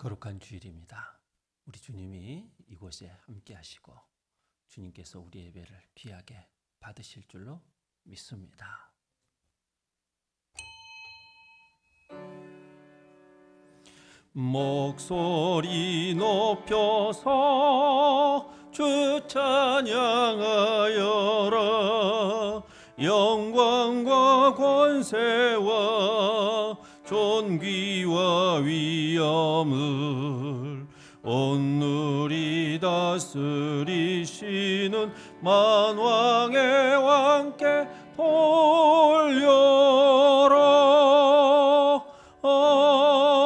거룩한 주일입니다. 우리 주님이 이곳에 함께 하시고 주님께서 우리 예배를 귀하게 받으실 줄로 믿습니다. 목소리 높여서 주 찬양하여라. 영광과 권세와 존귀와 위엄을 온누리 다스리시는 만왕의 왕께 돌려라. 아멘.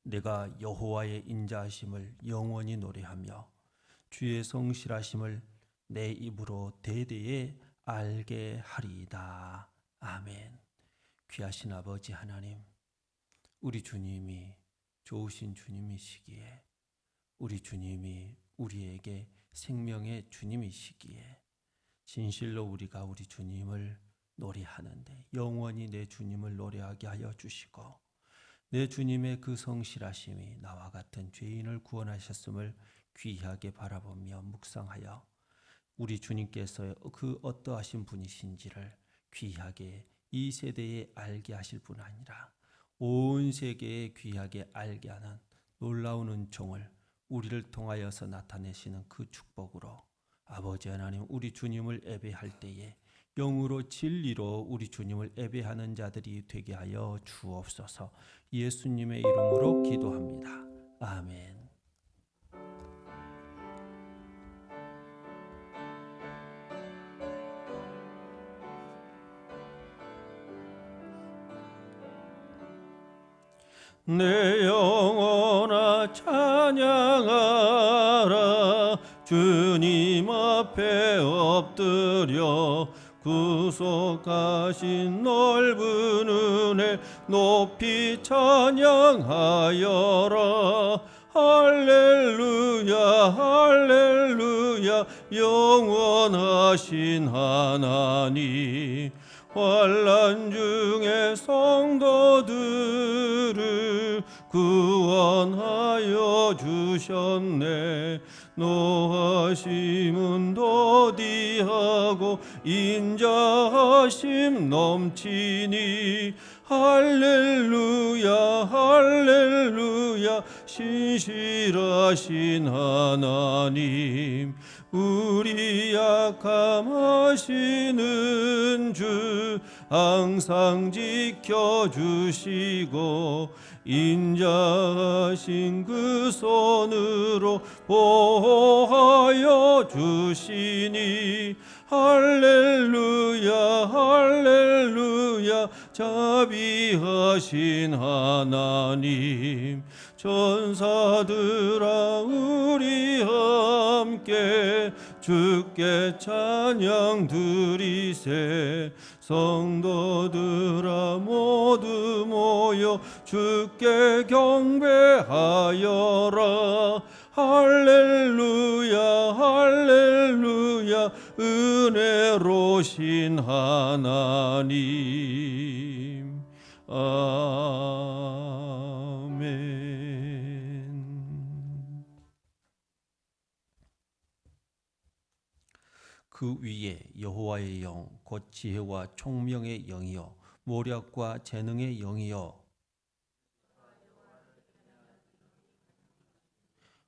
내가 여호와의 인자하심을 영원히 노래하며 주의 성실하심을 내 입으로 대대에 알게 하리이다. 아멘. 귀하신 아버지 하나님, 우리 주님이 좋으신 주님이시기에, 우리 주님이 우리에게 생명의 주님이시기에 진실로 우리가 우리 주님을 노래하는데 영원히 내 주님을 노래하게 하여 주시고, 내 주님의 그 성실하심이 나와 같은 죄인을 구원하셨음을 귀하게 바라보며 묵상하여 우리 주님께서 그 어떠하신 분이신지를 귀하게 이 세대에 알게 하실 뿐 아니라 온 세계에 귀하게 알게 하는 놀라운 은총을 우리를 통하여서 나타내시는 그 축복으로 아버지 하나님, 우리 주님을 예배할 때에 영으로 진리로 우리 주님을 예배하는 자들이 되게 하여 주옵소서. 예수님의 이름으로 기도합니다. 아멘. 내 영혼아 찬양하라. 주님 앞에 엎드려 구속하신 넓은 은혜 높이 찬양하여라. 할렐루야 할렐루야 영원하신 하나님, 환난 중에 성도들을 구원하여 주셨네. 노하심은 더디하고 인자하심 넘치니 할렐루야 할렐루야 신실하신 하나님, 우리 약함하시는 주 항상 지켜주시고 인자하신 그 손으로 보호하여 주시니 할렐루야 할렐루야 자비하신 하나님, 천사들아 우리 함께 주께 찬양 드리세. 성도들아 모두 모여 주께 경배하여라. 할렐루야 할렐루야 은혜로신 하나님. 아멘. 그 위에 여호와의 영 곧 지혜와 총명의 영이요 모략과 재능의 영이요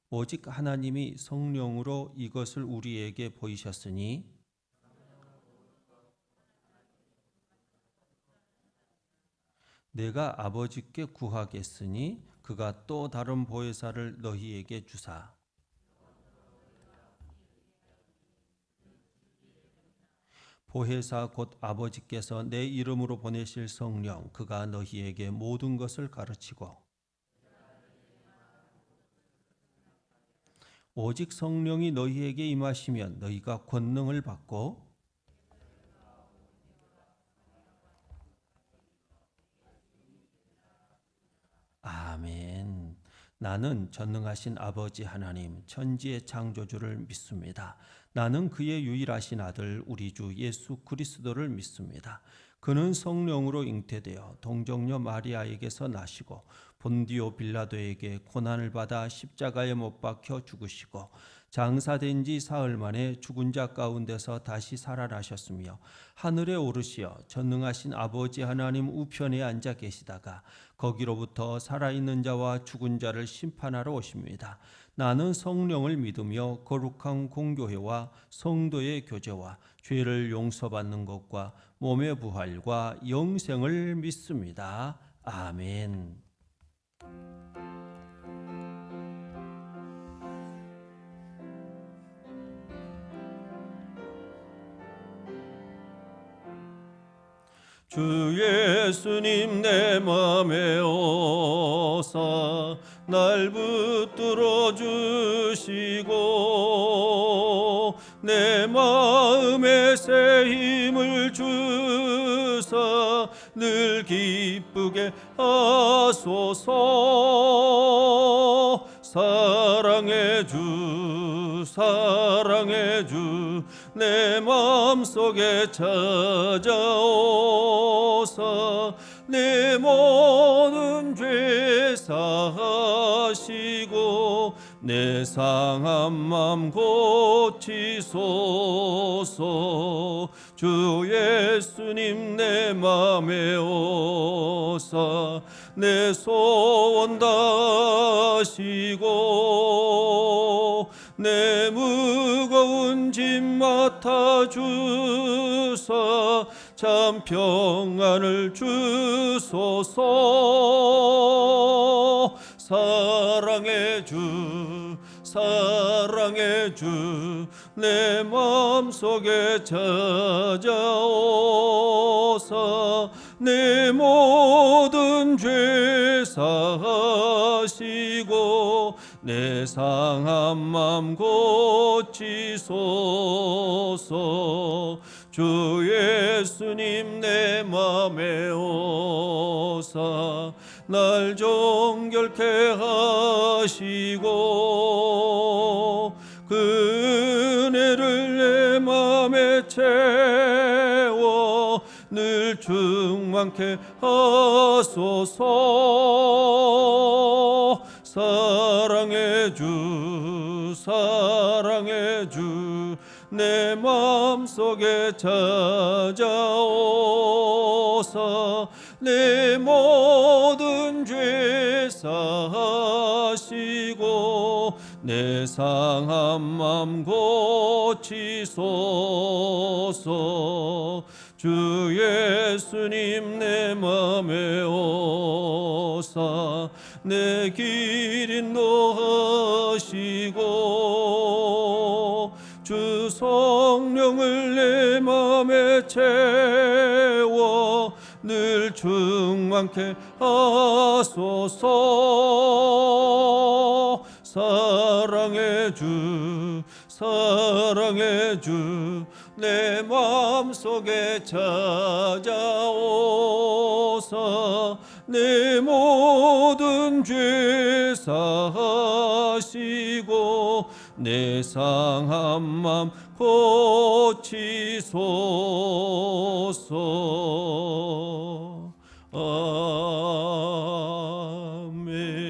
오직 하나님이 성령으로 이것을 우리에게 보이셨으니 내가 아버지께 구하겠으니 그가 또 다른 보혜사를 너희에게 주사 보혜사 곧 아버지께서 내 이름으로 보내실 성령, 그가 너희에게 모든 것을 가르치고 오직 성령이 너희에게 임하시면 너희가 권능을 받고 아멘. 나는 전능하신 아버지 하나님 천지의 창조주를 믿습니다. 나는 그의 유일하신 아들 우리 주 예수 그리스도를 믿습니다. 그는 성령으로 잉태되어 동정녀 마리아에게서 나시고 본디오 빌라도에게 고난을 받아 십자가에 못 박혀 죽으시고 장사된 지 사흘 만에 죽은 자 가운데서 다시 살아나셨으며 하늘에 오르시어 전능하신 아버지 하나님 우편에 앉아 계시다가 거기로부터 살아있는 자와 죽은 자를 심판하러 오십니다. 나는 성령을 믿으며 거룩한 공교회와 성도의 교제와 죄를 용서받는 것과 몸의 부활과 영생을 믿습니다. 아멘. 주 예수님 내 맘에 오사 날 붙들어 주시고 내 마음에 새 힘을 주사 늘 기쁘게 하소서. 사랑의 주 사랑의 주 내 마음속에 찾아오사 내 모든 죄 사하시고 내 상한 맘 고치소서. 주 예수님 내 맘에 오사 내 소원 다하시고 내 무거운 짐 맡아주사 참 평안을 주소서. 사랑의 주 사랑의 주 내 마음속에 찾아오사 내 모든 죄 사하시고 내 상한 맘 고치소서. 주 예수님 내 맘에 오사 날 정결케 하시고 그 은혜를 내 맘에 채워 늘 충만케 하소서. 사랑의 주 사랑의 주 내 마음속에 찾아오사 내 모든 죄 사하시고 내 상한 맘 고치소서. 주 예수님 내 맘에 오사 내 길 인도하시고 주 성령을 내 맘에 채워 늘 충만케 하소서. 사랑의 주 사랑의 주 내 마음속에 찾아오사 내 모든 죄 사하시고 내 상한 맘 고치소서. 아멘.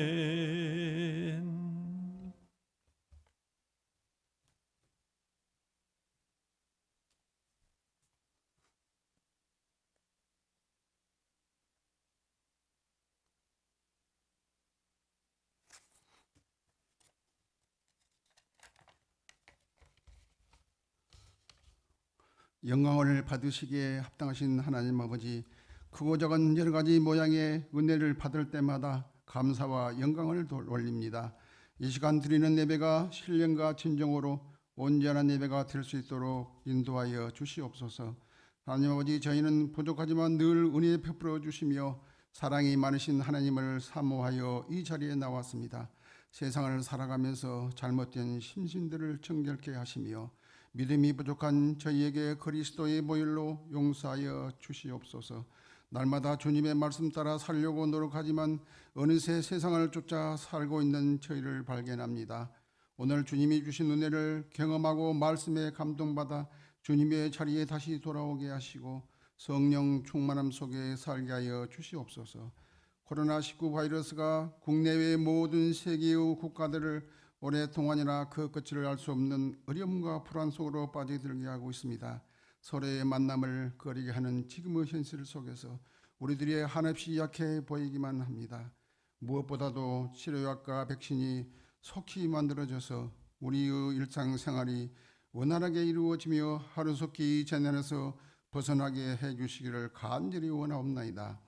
영광을 받으시기에 합당하신 하나님 아버지, 크고 작은 여러 가지 모양의 은혜를 받을 때마다 감사와 영광을 돌립니다. 이 시간 드리는 예배가 신령과 진정으로 온전한 예배가 될 수 있도록 인도하여 주시옵소서. 하나님 아버지, 저희는 부족하지만 늘 은혜 베풀어 주시며 사랑이 많으신 하나님을 사모하여 이 자리에 나왔습니다. 세상을 살아가면서 잘못된 심신들을 정결케 하시며 믿음이 부족한 저희에게 그리스도의 보혈로 용서하여 주시옵소서. 날마다 주님의 말씀 따라 살려고 노력하지만 어느새 세상을 쫓아 살고 있는 저희를 발견합니다. 오늘 주님이 주신 은혜를 경험하고 말씀에 감동받아 주님의 자리에 다시 돌아오게 하시고 성령 충만함 속에 살게 하여 주시옵소서. 코로나19 바이러스가 국내외 모든 세계의 국가들을 오랫동안이나 그 끝을 알 수 없는 어려움과 불안 속으로 빠져들게 하고 있습니다. 서로의 만남을 거리게 하는 지금의 현실 속에서 우리들이 한없이 약해 보이기만 합니다. 무엇보다도 치료약과 백신이 속히 만들어져서 우리의 일상생활이 원활하게 이루어지며 하루속히 재난에서 벗어나게 해주시기를 간절히 원하옵나이다.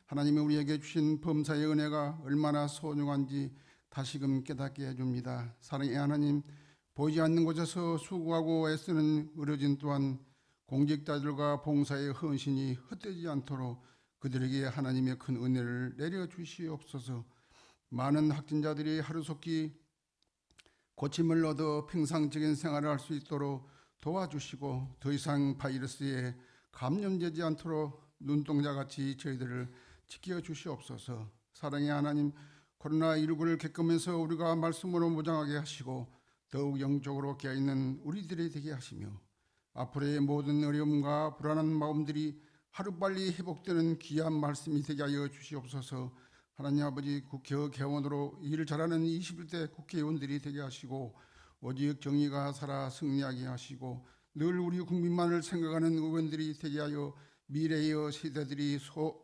하나님이 우리에게 주신 범사의 은혜가 얼마나 소중한지 다시금 깨닫게 해줍니다. 사랑의 하나님, 보이지 않는 곳에서 수고하고 애쓰는 의료진 또한 공직자들과 봉사의 헌신이 헛되지 않도록 그들에게 하나님의 큰 은혜를 내려주시옵소서. 많은 확진자들이 하루속히 고침을 얻어 평상적인 생활을 할 수 있도록 도와주시고 더 이상 바이러스에 감염되지 않도록 눈동자같이 저희들을 지켜주시옵소서. 사랑의 하나님, 코로나19를 겪으면서 우리가 말씀으로 무장하게 하시고 더욱 영적으로 깨어있는 우리들이 되게 하시며 앞으로의 모든 어려움과 불안한 마음들이 하루빨리 회복되는 귀한 말씀이 되게 하여 주시옵소서. 하나님 아버지, 국회의원으로 일을 잘하는 21대 국회의원들이 되게 하시고 오직 정의가 살아 승리하게 하시고 늘 우리 국민만을 생각하는 의원들이 되게 하여 미래의 세대들이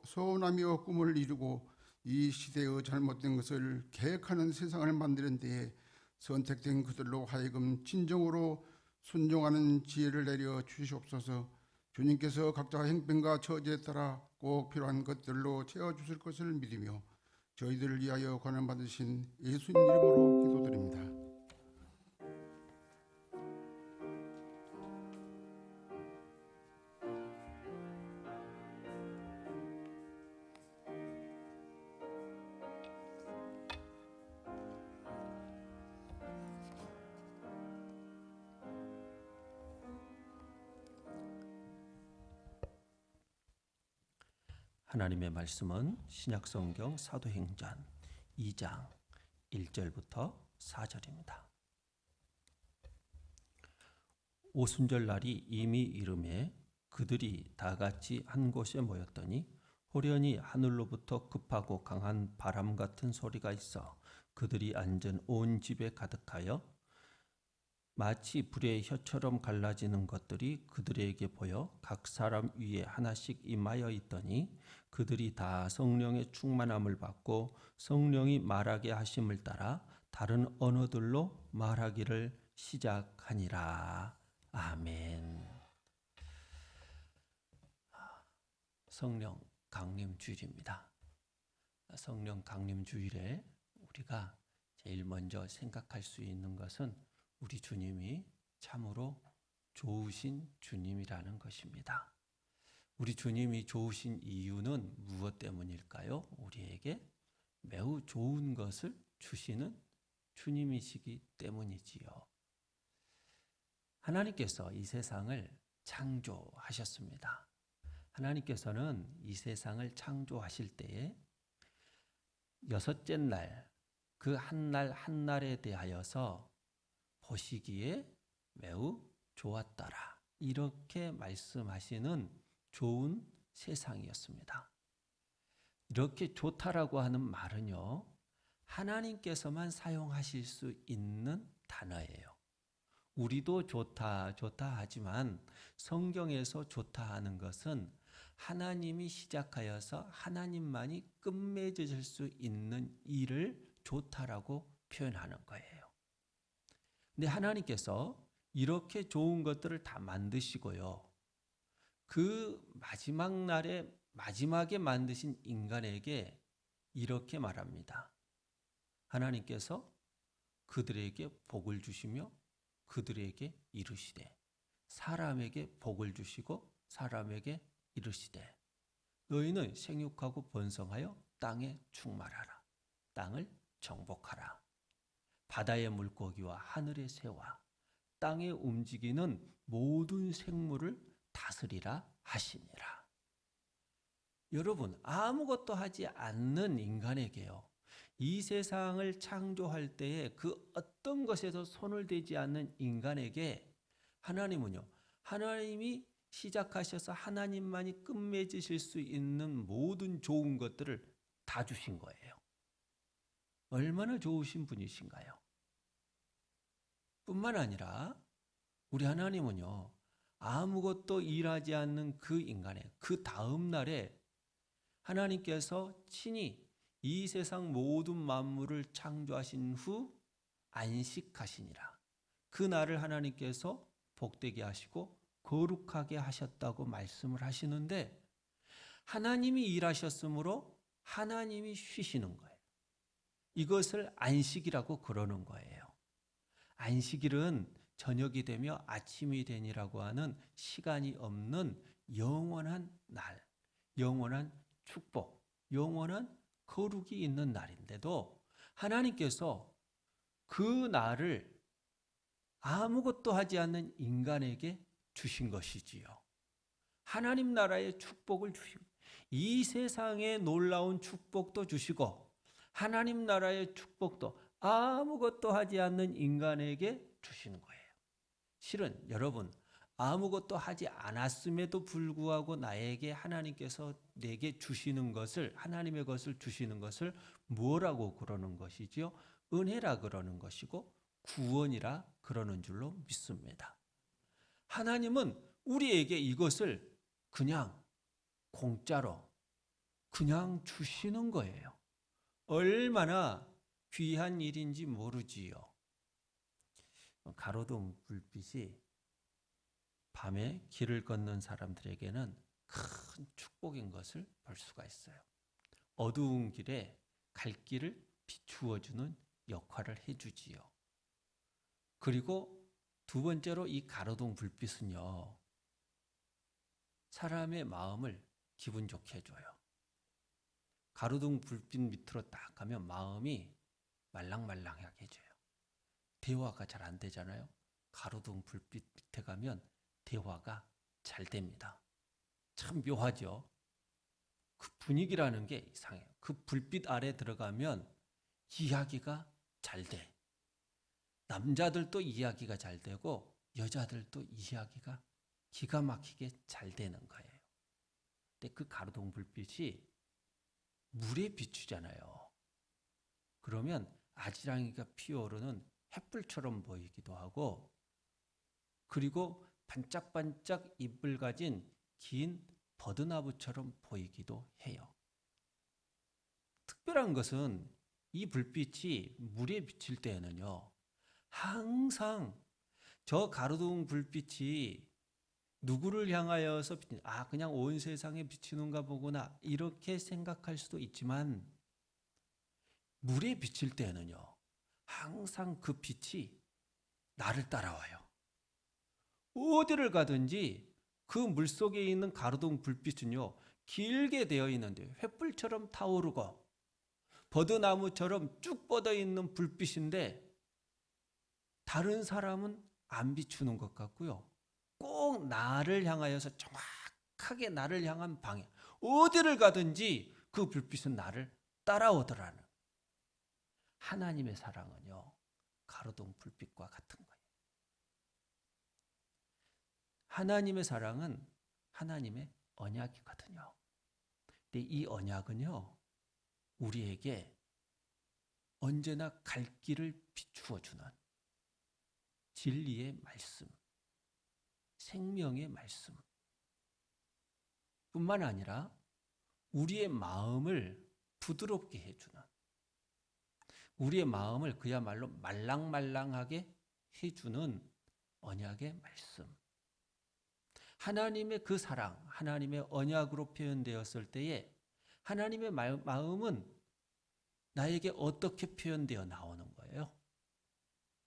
소원하며 꿈을 이루고 이 시대의 잘못된 것을 개혁하는 세상을 만드는 데에 선택된 그들로 하여금 진정으로 순종하는 지혜를 내려 주시옵소서. 주님께서 각자 형편과 처지에 따라 꼭 필요한 것들로 채워주실 것을 믿으며 저희들을 위하여 권한받으신 예수님 이름으로 기도드립니다. 하나님의 말씀은 신약성경 사도행전 2장 1절부터 4절입니다. 오순절 날이 이미 이르매 그들이 다 같이 한 곳에 모였더니 호련히 하늘로부터 급하고 강한 바람 같은 소리가 있어 그들이 앉은 온 집에 가득하여 마치 불의 혀처럼 갈라지는 것들이 그들에게 보여 각 사람 위에 하나씩 임하여 있더니 그들이 다 성령의 충만함을 받고 성령이 말하게 하심을 따라 다른 언어들로 말하기를 시작하니라. 아멘. 성령 강림 주일입니다. 성령 강림 주일에 우리가 제일 먼저 생각할 수 있는 것은 우리 주님이 참으로 좋으신 주님이라는 것입니다. 우리 주님이 좋으신 이유는 무엇 때문일까요? 우리에게 매우 좋은 것을 주시는 주님이시기 때문이지요. 하나님께서 이 세상을 창조하셨습니다. 하나님께서는 이 세상을 창조하실 때에 여섯째 날, 그 한 날 한 날에 대하여서 보시기에 매우 좋았더라. 이렇게 말씀하시는 좋은 세상이었습니다. 이렇게 좋다라고 하는 말은요, 하나님께서만 사용하실 수 있는 단어예요. 우리도 좋다 하지만 성경에서 좋다 하는 것은 하나님이 시작하여서 하나님만이 끝맺으실 수 있는 일을 좋다라고 표현하는 거예요. 근데 하나님께서 이렇게 좋은 것들을 다 만드시고요. 그 마지막 날에 마지막에 만드신 인간에게 이렇게 말합니다. 하나님께서 그들에게 복을 주시며 그들에게 이르시되 사람에게 복을 주시고 사람에게 이르시되 너희는 생육하고 번성하여 땅에 충만하라. 땅을 정복하라. 바다의 물고기와 하늘의 새와 땅에 움직이는 모든 생물을 다스리라 하시니라. 여러분, 아무것도 하지 않는 인간에게요, 이 세상을 창조할 때에 그 어떤 것에도 손을 대지 않는 인간에게 하나님은요, 하나님이 시작하셔서 하나님만이 끝맺으실 수 있는 모든 좋은 것들을 다 주신 거예요. 얼마나 좋으신 분이신가요? 뿐만 아니라 우리 하나님은요, 아무것도 일하지 않는 그 인간의 그 다음 날에 하나님께서 친히 이 세상 모든 만물을 창조하신 후 안식하시니라. 그 날을 하나님께서 복되게 하시고 거룩하게 하셨다고 말씀을 하시는데, 하나님이 일하셨으므로 하나님이 쉬시는 거예요. 이것을 안식이라고 그러는 거예요. 안식일은 저녁이 되며 아침이 되니라고 하는 시간이 없는 영원한 날, 영원한 축복, 영원한 거룩이 있는 날인데도 하나님께서 그 날을 아무것도 하지 않는 인간에게 주신 것이지요. 하나님 나라의 축복을 주시고, 이 세상의 놀라운 축복도 주시고, 하나님 나라의 축복도 아무것도 하지 않는 인간에게 주시는 거예요. 실은 여러분, 아무것도 하지 않았음에도 불구하고 나에게 하나님께서 내게 주시는 것을, 하나님의 것을 주시는 것을 뭐라고 그러는 것이지요? 은혜라 그러는 것이고 구원이라 그러는 줄로 믿습니다. 하나님은 우리에게 이것을 그냥 공짜로 그냥 주시는 거예요. 얼마나 귀한 일인지 모르지요. 가로등 불빛이 밤에 길을 걷는 사람들에게는 큰 축복인 것을 볼 수가 있어요. 어두운 길에 갈 길을 비추어주는 역할을 해주지요. 그리고 두 번째로 이 가로등 불빛은요, 사람의 마음을 기분 좋게 해줘요. 가로등 불빛 밑으로 딱 가면 마음이 말랑말랑하게 해줘요. 대화가 잘 안 되잖아요. 가로등 불빛 밑에 가면 대화가 잘 됩니다. 참 묘하죠. 그 분위기라는 게 이상해요. 그 불빛 아래 들어가면 이야기가 잘 돼. 남자들도 이야기가 잘 되고 여자들도 이야기가 기가 막히게 잘 되는 거예요. 근데 그 가로등 불빛이 물에 비추잖아요. 그러면 아지랑이가 피어오르는 햇불처럼 보이기도 하고, 그리고 반짝반짝 잎을 가진 긴 버드나무처럼 보이기도 해요. 특별한 것은 이 불빛이 물에 비칠 때에는요, 항상 저 가로등 불빛이 누구를 향하여서 그냥 온 세상에 비치는가 보구나 이렇게 생각할 수도 있지만, 물에 비칠 때에는요, 항상 그 빛이 나를 따라와요. 어디를 가든지 그 물속에 있는 가로등 불빛은요, 길게 되어 있는데 횃불처럼 타오르고 버드나무처럼 쭉 뻗어 있는 불빛인데, 다른 사람은 안 비추는 것 같고요, 꼭 나를 향하여서 정확하게 나를 향한 방향, 어디를 가든지 그 불빛은 나를 따라오더라는, 하나님의 사랑은요, 가로등 불빛과 같은 거예요. 하나님의 사랑은 하나님의 언약이거든요. 근데 이 언약은요, 우리에게 언제나 갈 길을 비추어 주는 진리의 말씀, 생명의 말씀 뿐만 아니라 우리의 마음을 부드럽게 해주는, 우리의 마음을 그야말로 말랑말랑하게 해주는 언약의 말씀. 하나님의 그 사랑, 하나님의 언약으로 표현되었을 때에 하나님의 마음은 나에게 어떻게 표현되어 나오는 거예요?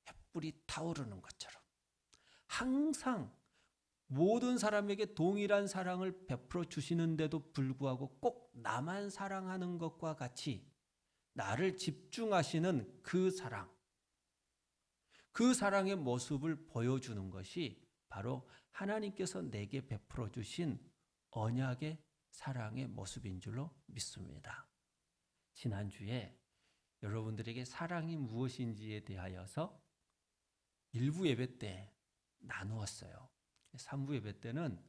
햇불이 타오르는 것처럼 항상 모든 사람에게 동일한 사랑을 베풀어 주시는데도 불구하고 꼭 나만 사랑하는 것과 같이 나를 집중하시는 그 사랑, 그 사랑의 모습을 보여주는 것이 바로 하나님께서 내게 베풀어 주신 언약의 사랑의 모습인 줄로 믿습니다. 지난주에 여러분들에게 사랑이 무엇인지에 대하여서 일부 예배 때 나누었어요. 3부 예배 때는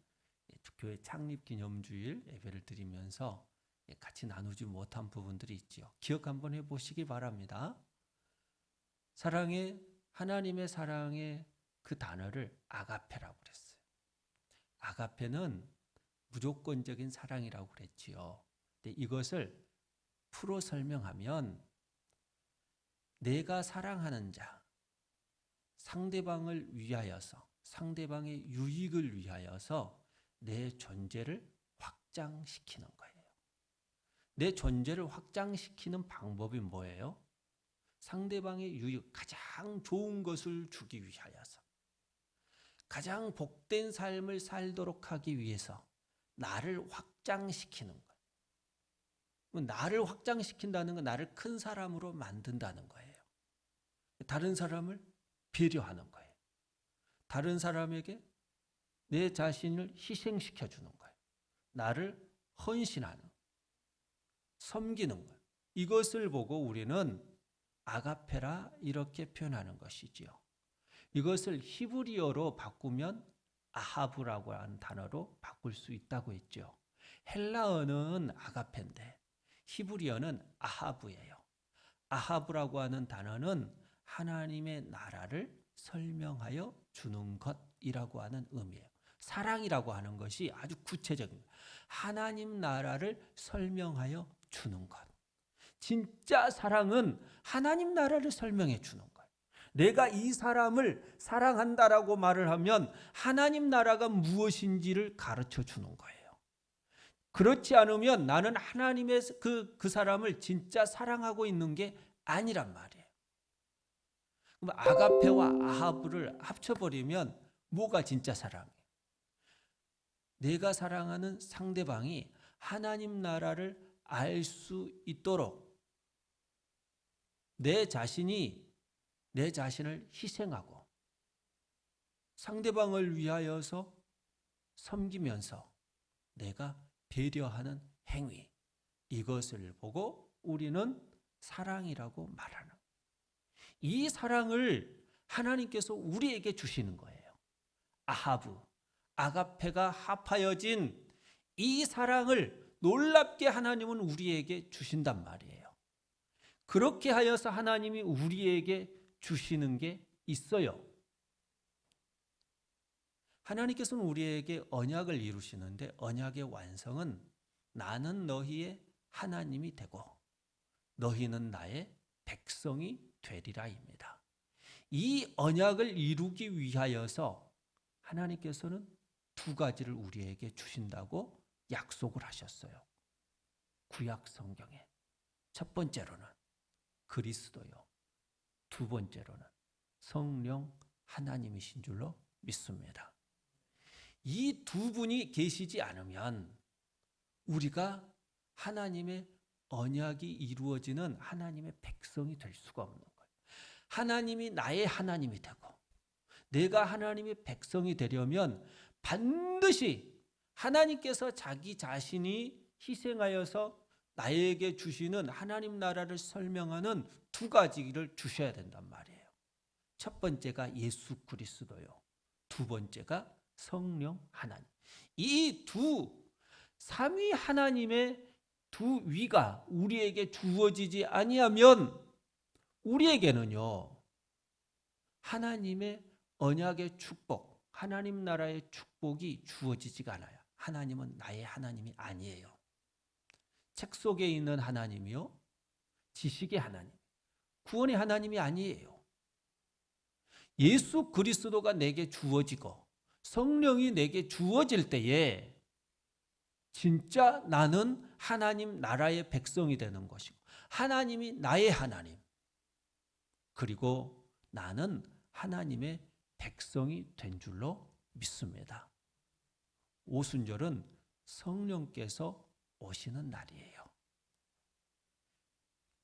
교회 창립 기념주일 예배를 드리면서 같이 나누지 못한 부분들이 있지요. 기억 한번 해보시기 바랍니다. 하나님의 사랑의 그 단어를 아가페라고 그랬어요. 아가페는 무조건적인 사랑이라고 그랬지요. 근데 이것을 풀어 설명하면 내가 사랑하는 자, 상대방을 위하여서, 상대방의 유익을 위하여서 내 존재를 확장시키는 거예요. 내 존재를 확장시키는 방법이 뭐예요? 상대방의 유익, 가장 좋은 것을 주기 위하여서, 가장 복된 삶을 살도록 하기 위해서 나를 확장시키는 거예요. 나를 확장시킨다는 건 나를 큰 사람으로 만든다는 거예요. 다른 사람을 배려하는 거예요. 다른 사람에게 내 자신을 희생시켜 주는 거예요. 나를 헌신하는, 섬기는 거예요. 이것을 보고 우리는 아가페라 이렇게 표현하는 것이지요. 이것을 히브리어로 바꾸면 아하브라고 하는 단어로 바꿀 수 있다고 했죠. 헬라어는 아가페인데 히브리어는 아하브예요. 아하브라고 하는 단어는 하나님의 나라를 설명하여 주는 것이라고 하는 의미예요. 사랑이라고 하는 것이 아주 구체적인 하나님 나라를 설명하여 주는 것. 진짜 사랑은 하나님 나라를 설명해 주는 거예요. 내가 이 사람을 사랑한다라고 말을 하면 하나님 나라가 무엇인지를 가르쳐 주는 거예요. 그렇지 않으면 나는 하나님의 그 사람을 진짜 사랑하고 있는 게 아니란 말이에요. 그럼 아가페와 아하브를 합쳐버리면 뭐가 진짜 사랑이에요? 내가 사랑하는 상대방이 하나님 나라를 알 수 있도록 내 자신을 희생하고 상대방을 위하여서 섬기면서 내가 배려하는 행위, 이것을 보고 우리는 사랑이라고 말하는, 이 사랑을 하나님께서 우리에게 주시는 거예요. 아하브, 아가페가 합하여진 이 사랑을 놀랍게 하나님은 우리에게 주신단 말이에요. 그렇게 하여서 하나님이 우리에게 주시는 게 있어요. 하나님께서는 우리에게 언약을 이루시는데 언약의 완성은 나는 너희의 하나님이 되고 너희는 나의 백성이 되리라입니다. 이 언약을 이루기 위하여서 하나님께서는 두 가지를 우리에게 주신다고 약속을 하셨어요. 구약 성경에. 첫 번째로는 그리스도요. 두 번째로는 성령 하나님이신 줄로 믿습니다. 이 두 분이 계시지 않으면 우리가 하나님의 언약이 이루어지는 하나님의 백성이 될 수가 없는 거예요. 하나님이 나의 하나님이 되고 내가 하나님의 백성이 되려면 반드시 하나님께서 자기 자신이 희생하여서 나에게 주시는 하나님 나라를 설명하는 두 가지를 주셔야 된단 말이에요. 첫 번째가 예수 그리스도요. 두 번째가 성령 하나님. 이 삼위 하나님의 두 위가 우리에게 주어지지 아니하면 우리에게는요, 하나님의 언약의 축복, 하나님 나라의 축복이 주어지지가 않아요. 하나님은 나의 하나님이 아니에요. 책 속에 있는 하나님이요, 지식의 하나님, 구원의 하나님이 아니에요. 예수 그리스도가 내게 주어지고 성령이 내게 주어질 때에 진짜 나는 하나님 나라의 백성이 되는 것이고 하나님이 나의 하나님, 그리고 나는 하나님의 백성이 된 줄로 믿습니다. 오순절은 성령께서 오시는 날이에요.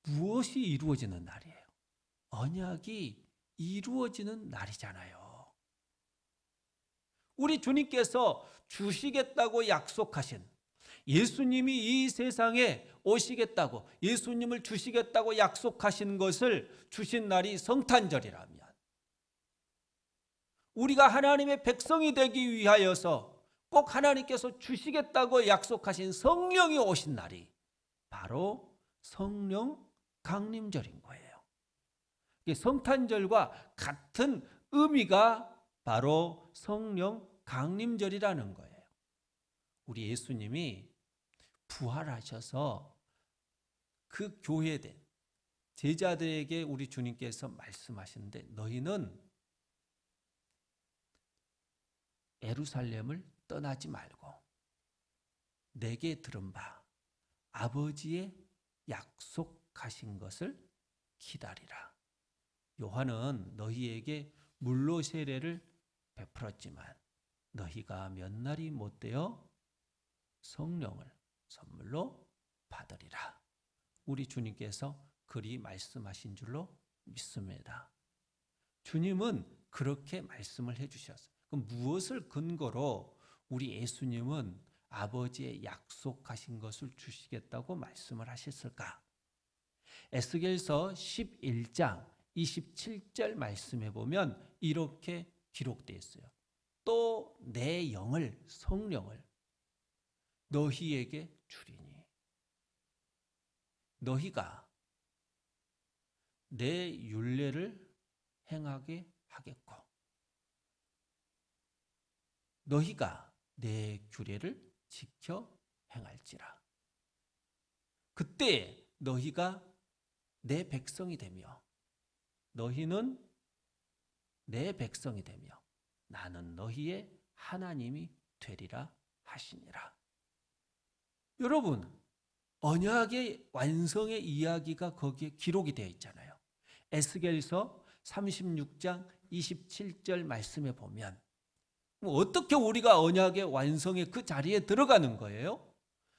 무엇이 이루어지는 날이에요? 언약이 이루어지는 날이잖아요. 우리 주님께서 주시겠다고 약속하신, 예수님이 이 세상에 오시겠다고, 예수님을 주시겠다고 약속하신 것을 주신 날이 성탄절이라면 우리가 하나님의 백성이 되기 위하여서 꼭 하나님께서 주시겠다고 약속하신 성령이 오신 날이 바로 성령 강림절인 거예요. 성탄절과 같은 의미가 바로 성령 강림절이라는 거예요. 우리 예수님이 부활하셔서 그 교회된 제자들에게 우리 주님께서 말씀하시는데, 너희는 예루살렘을 떠나지 말고 내게 들은 바 아버지의 약속하신 것을 기다리라. 요한은 너희에게 물로 세례를 베풀었지만 너희가 몇 날이 못되어 성령을 선물로 받으리라. 우리 주님께서 그리 말씀하신 줄로 믿습니다. 주님은 그렇게 말씀을 해주셨어요. 그럼 무엇을 근거로 우리 예수님은 아버지의 약속하신 것을 주시겠다고 말씀을 하셨을까? 에스겔서 11장 27절 말씀해 보면 이렇게 기록되어 있어요. 또 내 영을, 성령을 너희에게 주리니 너희가 내 율례를 행하게 하겠고 너희가 내 규례를 지켜 행할지라. 그때 너희가 내 백성이 되며 너희는 내 백성이 되며 나는 너희의 하나님이 되리라 하시니라. 여러분, 언약의 완성의 이야기가 거기에 기록이 되어 있잖아요. 에스겔서 36장 27절 말씀에 보면 어떻게 우리가 언약의 완성의 그 자리에 들어가는 거예요?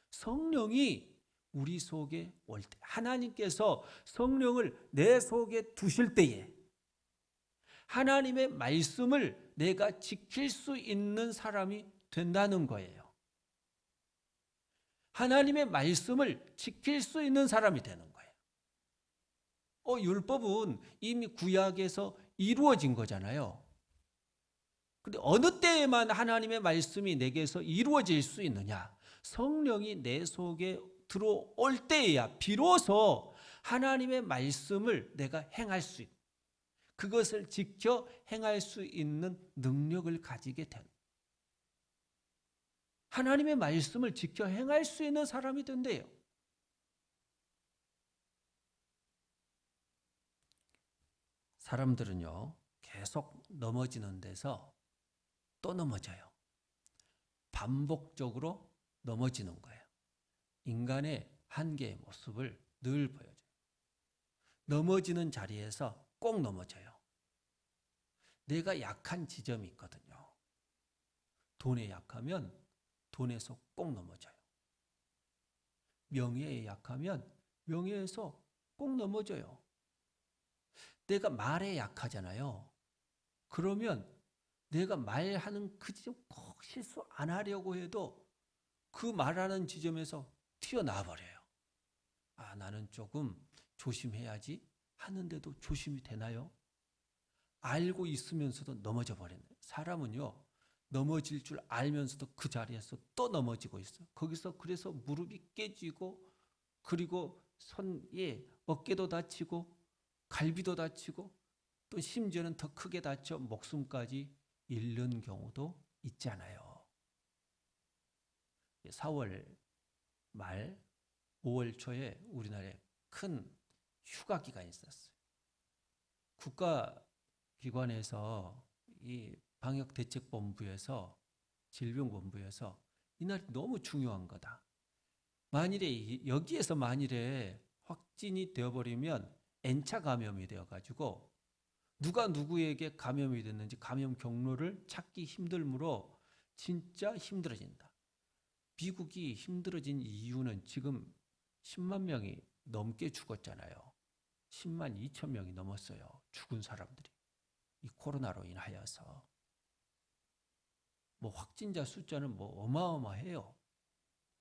성령이 우리 속에 올 때, 하나님께서 성령을 내 속에 두실 때에 하나님의 말씀을 내가 지킬 수 있는 사람이 된다는 거예요. 하나님의 말씀을 지킬 수 있는 사람이 되는 거예요. 율법은 이미 구약에서 이루어진 거잖아요. 근데 어느 때에만 하나님의 말씀이 내게서 이루어질 수 있느냐? 성령이 내 속에 들어올 때에야 비로소 하나님의 말씀을 내가 행할 수 있고 그것을 지켜 행할 수 있는 능력을 가지게 된, 하나님의 말씀을 지켜 행할 수 있는 사람이 된대요. 사람들은요, 계속 넘어지는 데서 또 넘어져요. 반복적으로 넘어지는 거예요. 인간의 한계의 모습을 늘 보여줘요. 넘어지는 자리에서 꼭 넘어져요. 내가 약한 지점이 있거든요. 돈에 약하면 돈에서 꼭 넘어져요. 명예에 약하면 명예에서 꼭 넘어져요. 내가 말에 약하잖아요. 그러면 내가 말하는 그 지점 꼭 실수 안 하려고 해도 그 말하는 지점에서 튀어나와 버려요. 나는 조금 조심해야지 하는데도 조심이 되나요? 알고 있으면서도 넘어져 버리네. 사람은요, 넘어질 줄 알면서도 그 자리에서 또 넘어지고 있어요. 거기서 그래서 무릎이 깨지고, 그리고 어깨도 다치고 갈비도 다치고 또 심지어는 더 크게 다쳐 목숨까지 잃는 경우도 있잖아요. 4월 말 5월 초에 우리나라에 큰 휴가 기간이 있었어요. 국가기관에서 이 방역대책본부에서 질병본부에서 이날이 너무 중요한 거다. 여기에서 만일에 확진이 되어버리면 N차 감염이 되어가지고 누가 누구에게 감염이 됐는지 감염 경로를 찾기 힘들므로 진짜 힘들어진다. 미국이 힘들어진 이유는 지금 10만 명이 넘게 죽었잖아요. 10만 2천 명이 넘었어요. 죽은 사람들이. 이 코로나로 인하여서. 확진자 숫자는 어마어마해요.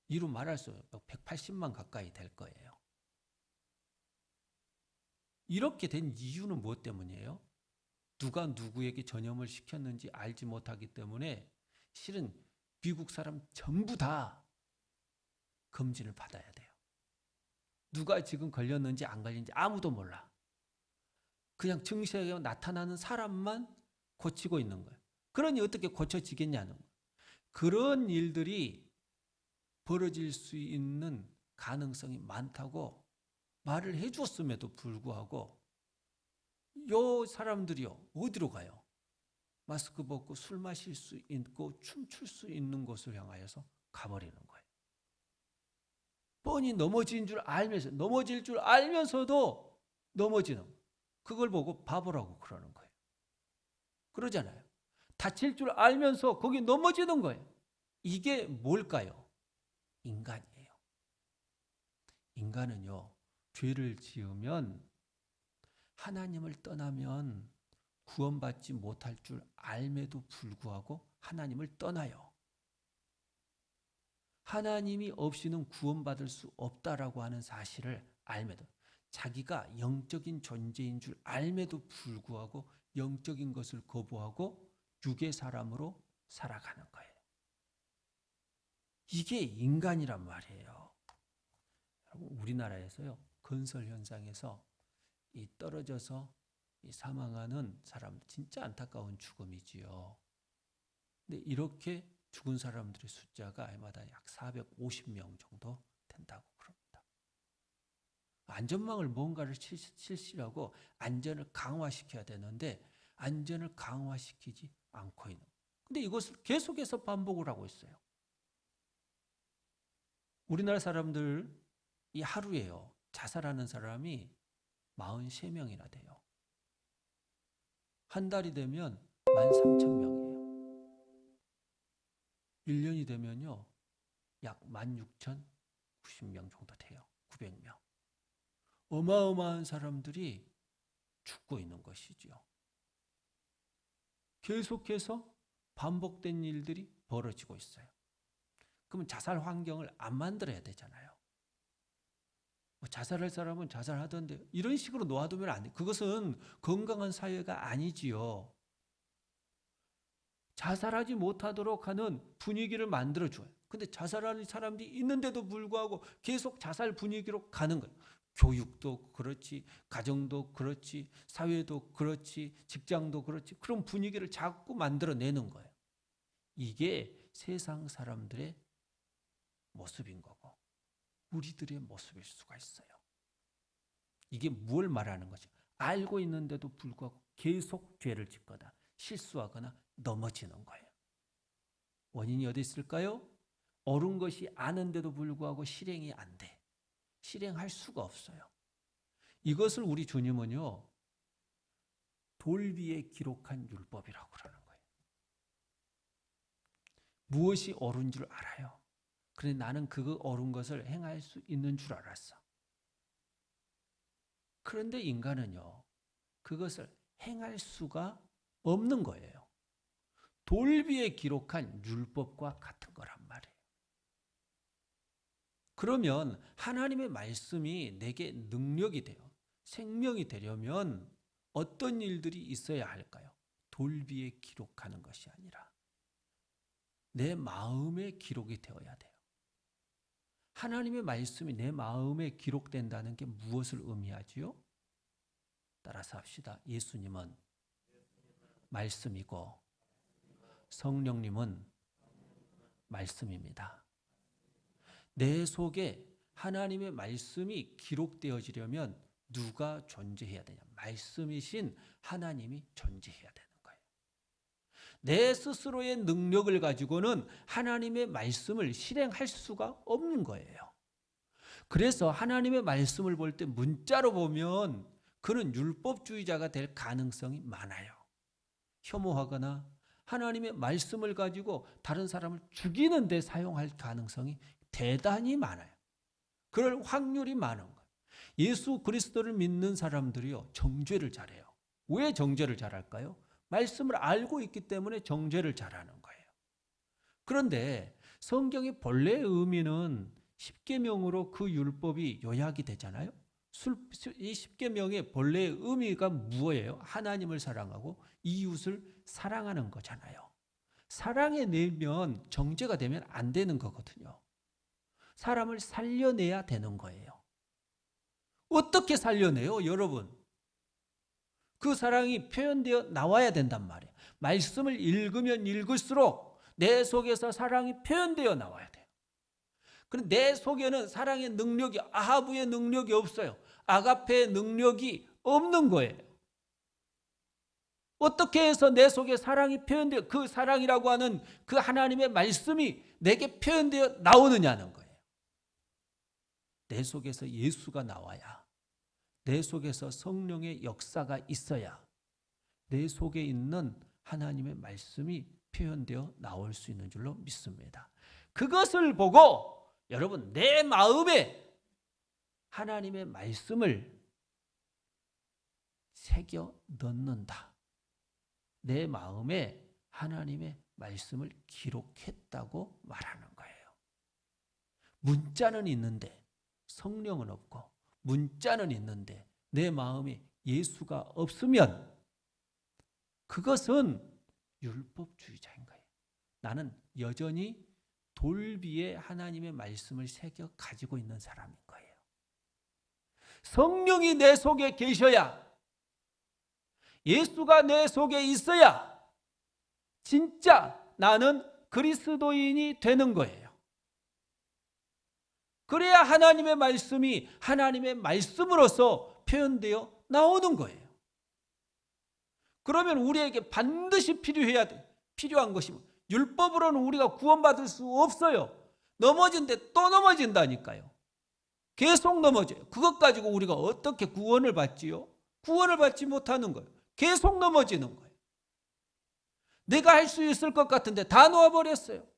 이루 말할 수 없어요. 180만 가까이 될 거예요. 이렇게 된 이유는 무엇 때문이에요? 누가 누구에게 전염을 시켰는지 알지 못하기 때문에 실은 미국 사람 전부 다 검진을 받아야 돼요. 누가 지금 걸렸는지 안 걸렸는지 아무도 몰라. 그냥 증세가 나타나는 사람만 고치고 있는 거예요. 그러니 어떻게 고쳐지겠냐는 거예요. 그런 일들이 벌어질 수 있는 가능성이 많다고 말을 해줬음에도 불구하고 요 사람들이요 어디로 가요? 마스크 벗고 술 마실 수 있고 춤출 수 있는 곳을 향하여서 가버리는 거예요. 뻔히 넘어질 줄 알면서도 넘어지는 거예요. 그걸 보고 바보라고 그러는 거예요. 그러잖아요. 다칠 줄 알면서 거기 넘어지는 거예요. 이게 뭘까요? 인간이에요. 인간은요, 죄를 지으면 하나님을 떠나면 구원받지 못할 줄 알매도 불구하고 하나님을 떠나요. 하나님이 없이는 구원받을 수 없다라고 하는 사실을 알매도 자기가 영적인 존재인 줄 알매도 불구하고 영적인 것을 거부하고 육의 사람으로 살아가는 거예요. 이게 인간이란 말이에요. 우리나라에서요 건설 현장에서 이 떨어져서 이 사망하는 사람 진짜 안타까운 죽음이지요. 근데 이렇게 죽은 사람들의 숫자가 해마다 약 450명 정도 된다고 그럽니다. 안전망을 뭔가를 실시하고 안전을 강화시켜야 되는데 안전을 강화시키지 않고 있는. 근데 이것을 계속해서 반복을 하고 있어요. 우리나라 사람들 이 하루에요 자살하는 사람이 43명이나 돼요. 한 달이 되면 13,000명이에요. 1년이 되면요 약 16,090명 정도 돼요. 900명. 어마어마한 사람들이 죽고 있는 것이지요. 계속해서 반복된 일들이 벌어지고 있어요. 그러면 자살 환경을 안 만들어야 되잖아요. 자살할 사람은 자살하던데 이런 식으로 놓아두면 안 돼. 그것은 건강한 사회가 아니지요. 자살하지 못하도록 하는 분위기를 만들어줘요. 근데 자살하는 사람들이 있는데도 불구하고 계속 자살 분위기로 가는 거예요. 교육도 그렇지, 가정도 그렇지, 사회도 그렇지, 직장도 그렇지. 그런 분위기를 자꾸 만들어내는 거예요. 이게 세상 사람들의 모습인 거고 우리들의 모습일 수가 있어요. 이게 뭘 말하는 거죠? 알고 있는데도 불구하고 계속 죄를 짓거나 실수하거나 넘어지는 거예요. 원인이 어디 있을까요? 옳은 것이 아는데도 불구하고 실행이 안 돼. 실행할 수가 없어요. 이것을 우리 주님은요 돌 위에 기록한 율법이라고 그러는 거예요. 무엇이 옳은 줄 알아요. 그런데 나는 그 옳은 것을 행할 수 있는 줄 알았어. 그런데 인간은요 그것을 행할 수가 없는 거예요. 돌 위에 기록한 율법과 같은 거란 말이에요. 그러면 하나님의 말씀이 내게 능력이 돼요. 생명이 되려면 어떤 일들이 있어야 할까요? 돌 위에 기록하는 것이 아니라 내 마음에 기록이 되어야 돼요. 하나님의 말씀이 내 마음에 기록된다는 게 무엇을 의미하지요? 따라서 합시다. 예수님은 말씀이고 성령님은 말씀입니다. 내 속에 하나님의 말씀이 기록되어지려면 누가 존재해야 되냐? 말씀이신 하나님이 존재해야 되는 거예요. 내 스스로의 능력을 가지고는 하나님의 말씀을 실행할 수가 없는 거예요. 그래서 하나님의 말씀을 볼 때 문자로 보면 그는 율법주의자가 될 가능성이 많아요. 혐오하거나 하나님의 말씀을 가지고 다른 사람을 죽이는 데 사용할 가능성이 대단히 많아요. 그럴 확률이 많은 거예요. 예수 그리스도를 믿는 사람들이요 정죄를 잘해요. 왜 정죄를 잘할까요? 말씀을 알고 있기 때문에 정죄를 잘하는 거예요. 그런데 성경의 본래의 의미는 십계명으로 그 율법이 요약이 되잖아요. 이 십계명의 본래의 의미가 무엇이에요? 하나님을 사랑하고 이웃을 사랑하는 거잖아요. 사랑에 내면 정죄가 되면 안 되는 거거든요. 사람을 살려내야 되는 거예요. 어떻게 살려내요, 여러분? 그 사랑이 표현되어 나와야 된단 말이에요. 말씀을 읽으면 읽을수록 내 속에서 사랑이 표현되어 나와야 돼요. 그런데 내 속에는 사랑의 능력이, 아하부의 능력이 없어요. 아가페의 능력이 없는 거예요. 어떻게 해서 내 속에 사랑이 표현되어, 그 사랑이라고 하는 그 하나님의 말씀이 내게 표현되어 나오느냐는 거예요. 내 속에서 예수가 나와야, 내 속에서 성령의 역사가 있어야 내 속에 있는 하나님의 말씀이 표현되어 나올 수 있는 줄로 믿습니다. 그것을 보고 여러분, 내 마음에 하나님의 말씀을 새겨 넣는다. 내 마음에 하나님의 말씀을 기록했다고 말하는 거예요. 문자는 있는데 성령은 없고, 문자는 있는데 내 마음에 예수가 없으면 그것은 율법주의자인 거예요. 나는 여전히 돌비에 하나님의 말씀을 새겨 가지고 있는 사람인 거예요. 성령이 내 속에 계셔야, 예수가 내 속에 있어야 진짜 나는 그리스도인이 되는 거예요. 그래야 하나님의 말씀이 하나님의 말씀으로서 표현되어 나오는 거예요. 그러면 우리에게 반드시 필요한 것이 율법으로는 우리가 구원받을 수 없어요. 넘어진데 또 넘어진다니까요. 계속 넘어져요. 그것 가지고 우리가 어떻게 구원을 받지요? 구원을 받지 못하는 거예요. 계속 넘어지는 거예요. 내가 할 수 있을 것 같은데 다 놓아버렸어요.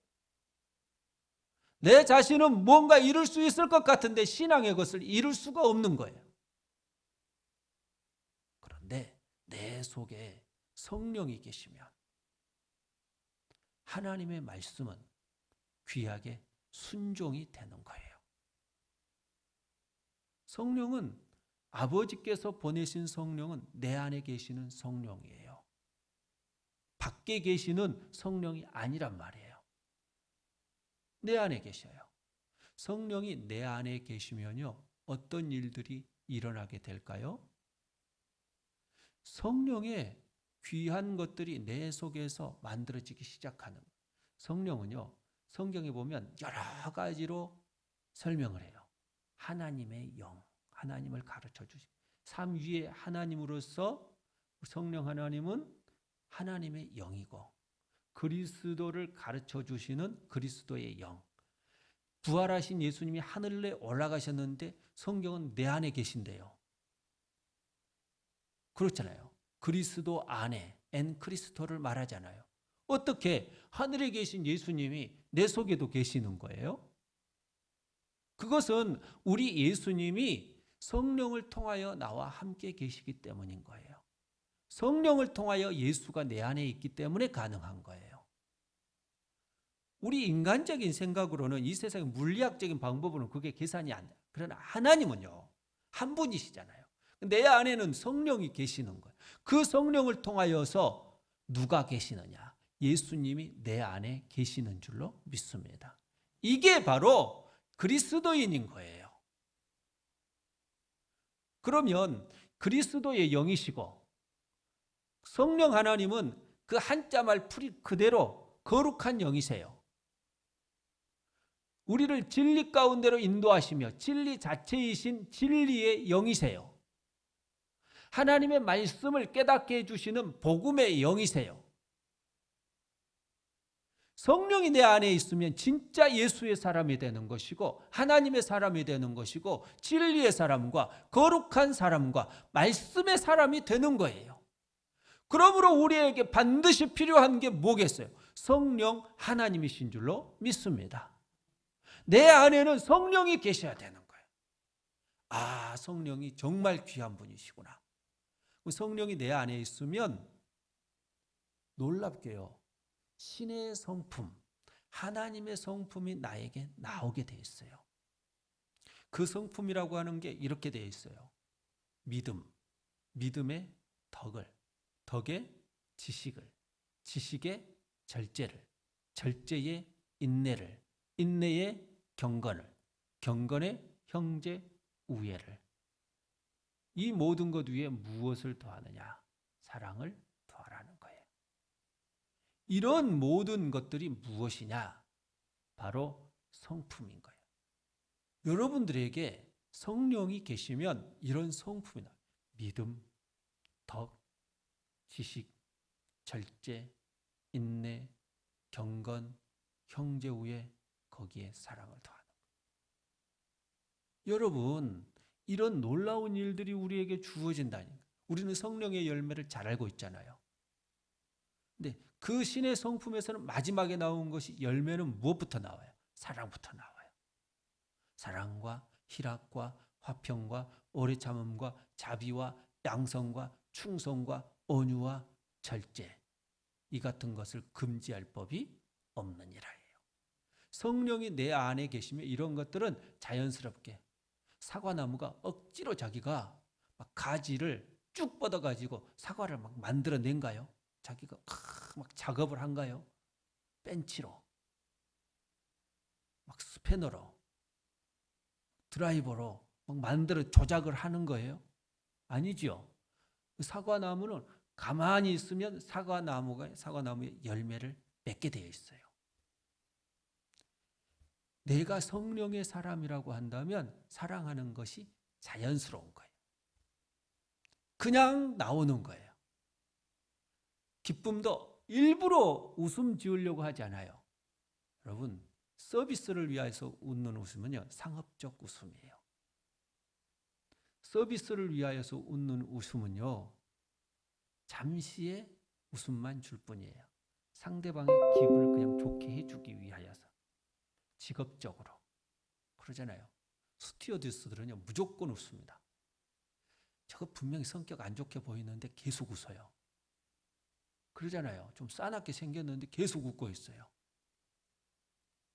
내 자신은 뭔가 이룰 수 있을 것 같은데 신앙의 것을 이룰 수가 없는 거예요. 그런데 내 속에 성령이 계시면 하나님의 말씀은 귀하게 순종이 되는 거예요. 성령은, 아버지께서 보내신 성령은 내 안에 계시는 성령이에요. 밖에 계시는 성령이 아니란 말이에요. 내 안에 계셔요. 성령이 내 안에 계시면요, 어떤 일들이 일어나게 될까요? 성령의 귀한 것들이 내 속에서 만들어지기 시작하는 거예요. 성령은요, 성경에 보면 여러 가지로 설명을 해요. 하나님의 영, 하나님을 가르쳐 주시고, 삼위의 하나님으로서 성령 하나님은 하나님의 영이고, 그리스도를 가르쳐 주시는 그리스도의 영. 부활하신 예수님이 하늘에 올라가셨는데 성경은 내 안에 계신대요. 그렇잖아요. 그리스도 안에, 엔 크리스토를 말하잖아요. 어떻게 하늘에 계신 예수님이 내 속에도 계시는 거예요? 그것은 우리 예수님이 성령을 통하여 나와 함께 계시기 때문인 거예요. 성령을 통하여 예수가 내 안에 있기 때문에 가능한 거예요. 우리 인간적인 생각으로는, 이 세상의 물리학적인 방법으로는 그게 계산이 안 돼요. 그러나 하나님은요, 한 분이시잖아요. 내 안에는 성령이 계시는 거예요. 그 성령을 통하여서 누가 계시느냐? 예수님이 내 안에 계시는 줄로 믿습니다. 이게 바로 그리스도인인 거예요. 그러면 그리스도의 영이시고 성령 하나님은 그 한자말 풀이 그대로 거룩한 영이세요. 우리를 진리 가운데로 인도하시며 진리 자체이신 진리의 영이세요. 하나님의 말씀을 깨닫게 해주시는 복음의 영이세요. 성령이 내 안에 있으면 진짜 예수의 사람이 되는 것이고, 하나님의 사람이 되는 것이고, 진리의 사람과 거룩한 사람과 말씀의 사람이 되는 거예요. 그러므로 우리에게 반드시 필요한 게 뭐겠어요? 성령 하나님이신 줄로 믿습니다. 내 안에는 성령이 계셔야 되는 거예요. 아, 성령이 정말 귀한 분이시구나. 성령이 내 안에 있으면 놀랍게요, 신의 성품, 하나님의 성품이 나에게 나오게 돼 있어요. 그 성품이라고 하는 게 이렇게 돼 있어요. 믿음, 믿음의 덕을, 덕의 지식을, 지식의 절제를, 절제의 인내를, 인내의 경건을, 경건의 형제 우애를. 이 모든 것 위에 무엇을 더하느냐? 사랑을 더하라는 거예요. 이런 모든 것들이 무엇이냐? 바로 성품인 거예요. 여러분들에게 성령이 계시면 이런 성품이 나와요. 믿음, 덕, 지식, 절제, 인내, 경건, 형제 우애, 거기에 사랑을 더하는 거예요. 여러분, 이런 놀라운 일들이 우리에게 주어진다니. 우리는 성령의 열매를 잘 알고 있잖아요. 근데 그 신의 성품에서는 마지막에 나온 것이 열매는 무엇부터 나와요? 사랑부터 나와요. 사랑과 희락과 화평과 오래 참음과 자비와 양성과 충성과 온유와 절제, 이 같은 것을 금지할 법이 없느니라예요. 성령이 내 안에 계시면 이런 것들은 자연스럽게, 사과나무가 억지로 자기가 막 가지를 쭉 뻗어가지고 사과를 막 만들어낸가요? 자기가 막 작업을 한가요? 벤치로, 막 스패너로, 드라이버로 막 만들어 조작을 하는 거예요? 아니죠. 사과나무는 가만히 있으면 사과나무의 열매를 맺게 되어 있어요. 내가 성령의 사람이라고 한다면 사랑하는 것이 자연스러운 거예요. 그냥 나오는 거예요. 기쁨도 일부러 웃음 지으려고 하지 않아요. 여러분, 서비스를 위해서 웃는 웃음은요, 상업적 웃음이에요. 서비스를 위하여서 웃는 웃음은요, 잠시의 웃음만 줄 뿐이에요. 상대방의 기분을 그냥 좋게 해주기 위하여서. 직업적으로. 그러잖아요. 스튜어디스들은요, 무조건 웃습니다. 저거 분명히 성격 안 좋게 보이는데 계속 웃어요. 그러잖아요. 좀 싸납게 생겼는데 계속 웃고 있어요.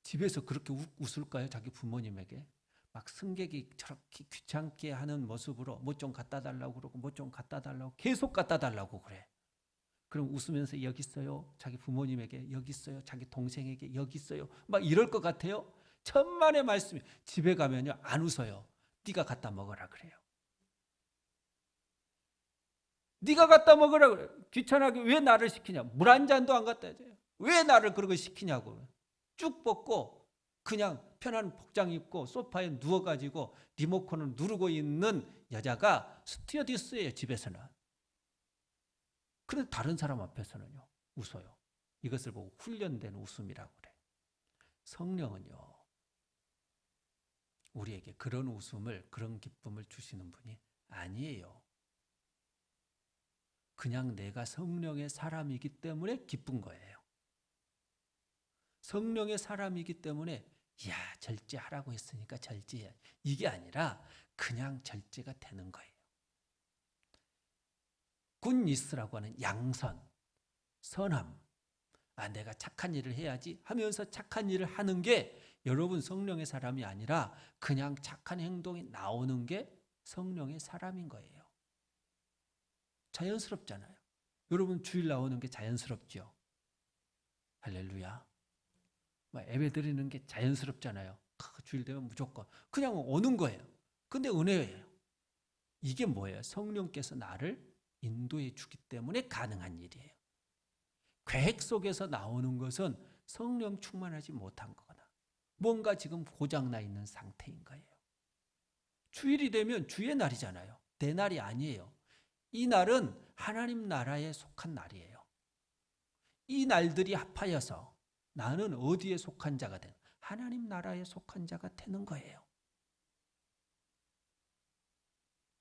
집에서 그렇게 웃을까요? 자기 부모님에게? 막 승객이 저렇게 귀찮게 하는 모습으로 뭐 좀 갖다 달라고 그러고 뭐 좀 갖다 달라고 계속 갖다 달라고 그래. 그럼 웃으면서 여기 있어요. 자기 부모님에게 여기 있어요. 자기 동생에게 여기 있어요. 막 이럴 것 같아요. 천만의 말씀이. 집에 가면요 안 웃어요. 네가 갖다 먹으라 그래요. 네가 갖다 먹으라 그래. 귀찮게 왜 나를 시키냐. 물 한 잔도 안 갖다 줘요. 왜 나를 그러고 시키냐고. 쭉 뻗고 그냥 편한 복장 입고 소파에 누워가지고 리모컨을 누르고 있는 여자가 스튜어디스예요. 집에서는. 그런데 다른 사람 앞에서는요 웃어요. 이것을 보고 훈련된 웃음이라고 그래. 성령은요 우리에게 그런 웃음을, 그런 기쁨을 주시는 분이 아니에요. 그냥 내가 성령의 사람이기 때문에 기쁜 거예요. 성령의 사람이기 때문에 야 절제하라고 했으니까 절제해. 이게 아니라 그냥 절제가 되는 거예요. 굿니스라고 하는 양선, 선함. 내가 착한 일을 해야지 하면서 착한 일을 하는 게 여러분 성령의 사람이 아니라 그냥 착한 행동이 나오는 게 성령의 사람인 거예요. 자연스럽잖아요. 여러분 주일 나오는 게 자연스럽죠. 할렐루야. 예배 드리는 게 자연스럽잖아요. 주일 되면 무조건 그냥 오는 거예요. 근데 은혜예요. 이게 뭐예요? 성령께서 나를 인도해 주기 때문에 가능한 일이에요. 계획 속에서 나오는 것은 성령 충만하지 못한 거거나 뭔가 지금 고장나 있는 상태인 거예요. 주일이 되면 주의 날이잖아요. 내 날이 아니에요. 이 날은 하나님 나라에 속한 날이에요. 이 날들이 합하여서 나는 어디에 속한 자가 되는, 하나님 나라에 속한 자가 되는 거예요.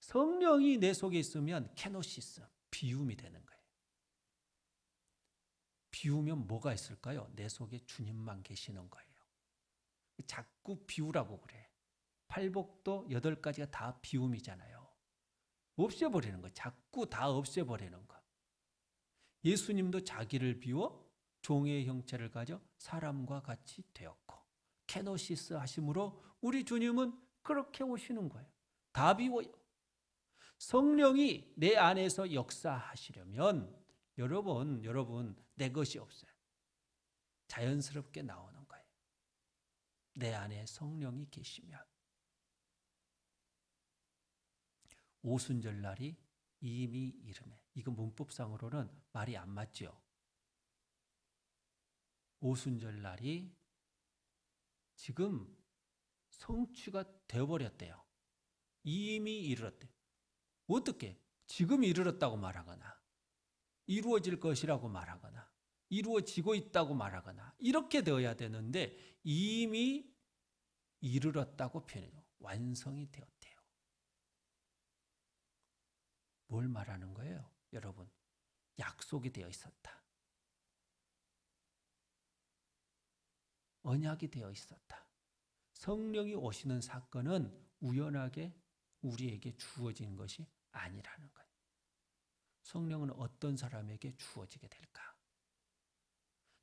성령이 내 속에 있으면 케노시스, 비움이 되는 거예요. 비우면 뭐가 있을까요? 내 속에 주님만 계시는 거예요. 자꾸 비우라고 그래. 팔복도 8가지가 다 비움이잖아요. 없애버리는 거, 자꾸 다 없애버리는 거. 예수님도 자기를 비워 종의 형체를 가져 사람과 같이 되었고 케노시스 하심으로 우리 주님은 그렇게 오시는 거예요. 다 비워요. 성령이 내 안에서 역사하시려면 여러분 내 것이 없어요. 자연스럽게 나오는 거예요. 내 안에 성령이 계시면. 오순절 날이 이미 이르매. 이거 문법상으로는 말이 안 맞죠. 오순절 날이 지금 성취가 되어버렸대요. 이미 이르렀대요. 어떻게? 지금 이르렀다고 말하거나 이루어질 것이라고 말하거나 이루어지고 있다고 말하거나 이렇게 되어야 되는데 이미 이르렀다고 표현해요. 완성이 되었대요. 뭘 말하는 거예요? 여러분, 약속이 되어 있었다. 언약이 되어 있었다. 성령이 오시는 사건은 우연하게 우리에게 주어진 것이 아니라는 거예요. 성령은 어떤 사람에게 주어지게 될까?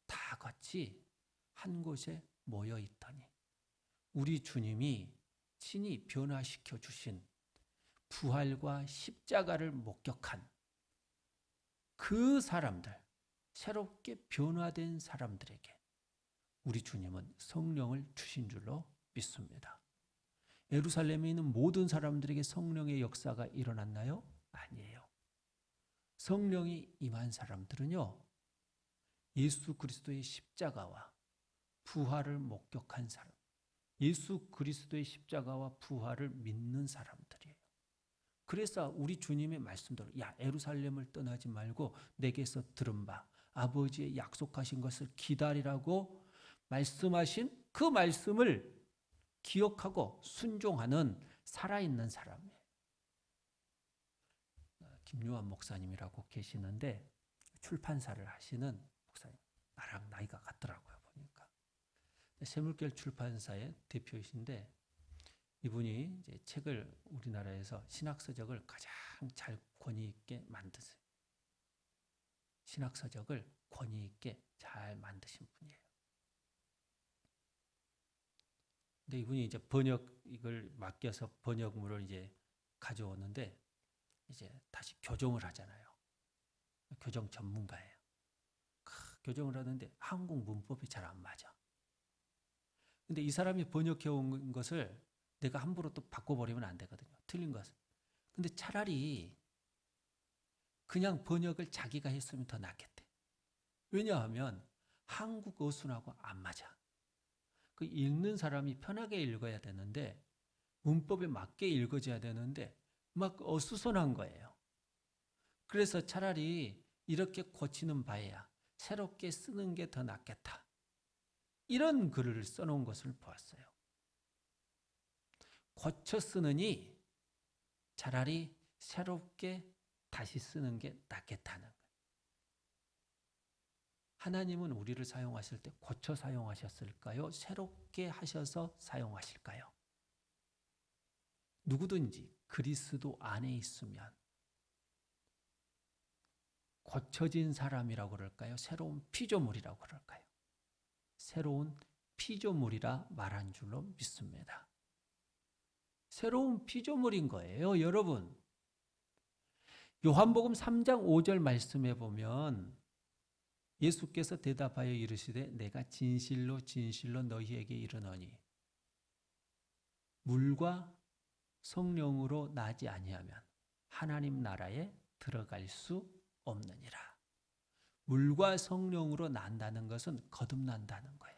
다 같이 한 곳에 모여 있더니 우리 주님이 친히 변화시켜 주신 부활과 십자가를 목격한 그 사람들, 새롭게 변화된 사람들에게 우리 주님은 성령을 주신 줄로 믿습니다. 예루살렘에 있는 모든 사람들에게 성령의 역사가 일어났나요? 아니에요. 성령이 임한 사람들은요, 예수 그리스도의 십자가와 부활을 목격한 사람, 예수 그리스도의 십자가와 부활을 믿는 사람들이에요. 그래서 우리 주님의 말씀대로 야, 예루살렘을 떠나지 말고 내게서 들은 바 아버지의 약속하신 것을 기다리라고 말씀하신 그 말씀을 기억하고 순종하는 살아있는 사람이에요. 김요한 목사님이라고 계시는데 출판사를 하시는 목사님, 나랑 나이가 같더라고요, 보니까. 샘물결 출판사의 대표이신데 이분이 이제 책을 우리나라에서 신학서적을 가장 잘 권위 있게 만드세요. 신학서적을 권위 있게 잘 만드신 분이에요. 근데 이분이 이제 이걸 맡겨서 번역물을 이제 가져오는데 이제 다시 교정을 하잖아요. 교정 전문가예요. 교정을 하는데 한국 문법이 잘 안 맞아. 근데 이 사람이 번역해 온 것을 내가 함부로 또 바꿔버리면 안 되거든요. 틀린 것을. 근데 차라리 그냥 번역을 자기가 했으면 더 낫겠대. 왜냐하면 한국 어순하고 안 맞아. 그 읽는 사람이 편하게 읽어야 되는데 문법에 맞게 읽어져야 되는데 막 어수선한 거예요. 그래서 차라리 이렇게 고치는 바에야 새롭게 쓰는 게 더 낫겠다. 이런 글을 써놓은 것을 보았어요. 고쳐 쓰느니 차라리 새롭게 다시 쓰는 게 낫겠다는 거예요. 하나님은 우리를 사용하실 때 고쳐 사용하셨을까요? 새롭게 하셔서 사용하실까요? 누구든지 그리스도 안에 있으면 고쳐진 사람이라고 그럴까요? 새로운 피조물이라고 그럴까요? 새로운 피조물이라 말한 줄로 믿습니다. 새로운 피조물인 거예요, 여러분. 요한복음 3장 5절 말씀에 보면 예수께서 대답하여 이르시되 내가 진실로 진실로 너희에게 이르노니 물과 성령으로 나지 아니하면 하나님 나라에 들어갈 수 없느니라. 물과 성령으로 난다는 것은 거듭난다는 거예요.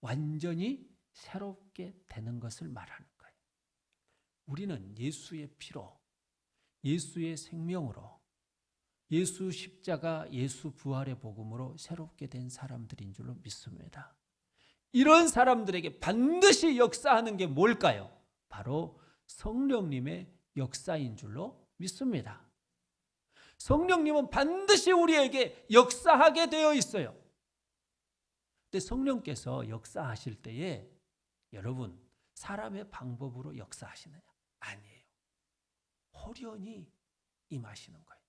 완전히 새롭게 되는 것을 말하는 거예요. 우리는 예수의 피로, 예수의 생명으로, 예수 십자가, 예수 부활의 복음으로 새롭게 된 사람들인 줄로 믿습니다. 이런 사람들에게 반드시 역사하는 게 뭘까요? 바로 성령님의 역사인 줄로 믿습니다. 성령님은 반드시 우리에게 역사하게 되어 있어요. 근데 성령께서 역사하실 때에 여러분, 사람의 방법으로 역사하시느냐? 아니에요. 호련히 임하시는 거예요.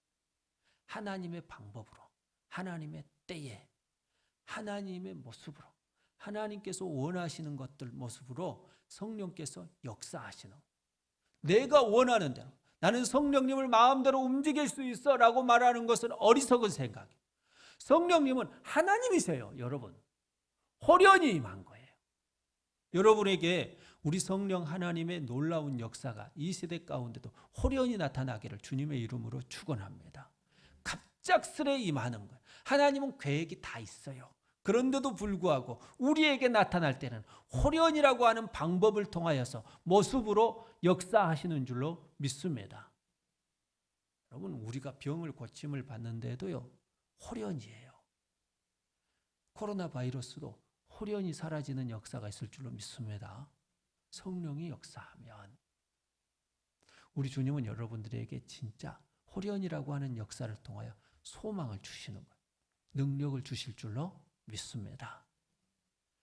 하나님의 방법으로, 하나님의 때에, 하나님의 모습으로, 하나님께서 원하시는 것들 모습으로 성령께서 역사하시는 거예요. 내가 원하는 대로, 나는 성령님을 마음대로 움직일 수 있어 라고 말하는 것은 어리석은 생각이에요. 성령님은 하나님이세요, 여러분. 호련히 임한 거예요. 여러분에게 우리 성령 하나님의 놀라운 역사가 이 세대 가운데도 호련히 나타나기를 주님의 이름으로 축원합니다. 갑작스레 임하는 거예요. 하나님은 계획이 다 있어요. 그런데도 불구하고 우리에게 나타날 때는 호련이라고 하는 방법을 통하여서 모습으로 역사하시는 줄로 믿습니다. 여러분, 우리가 병을 고침을 받는데도요, 호련이에요. 코로나 바이러스도 호련히 사라지는 역사가 있을 줄로 믿습니다. 성령이 역사하면 우리 주님은 여러분들에게 진짜 호련이라고 하는 역사를 통하여 소망을 주시는 거예요. 능력을 주실 줄로 믿습니다.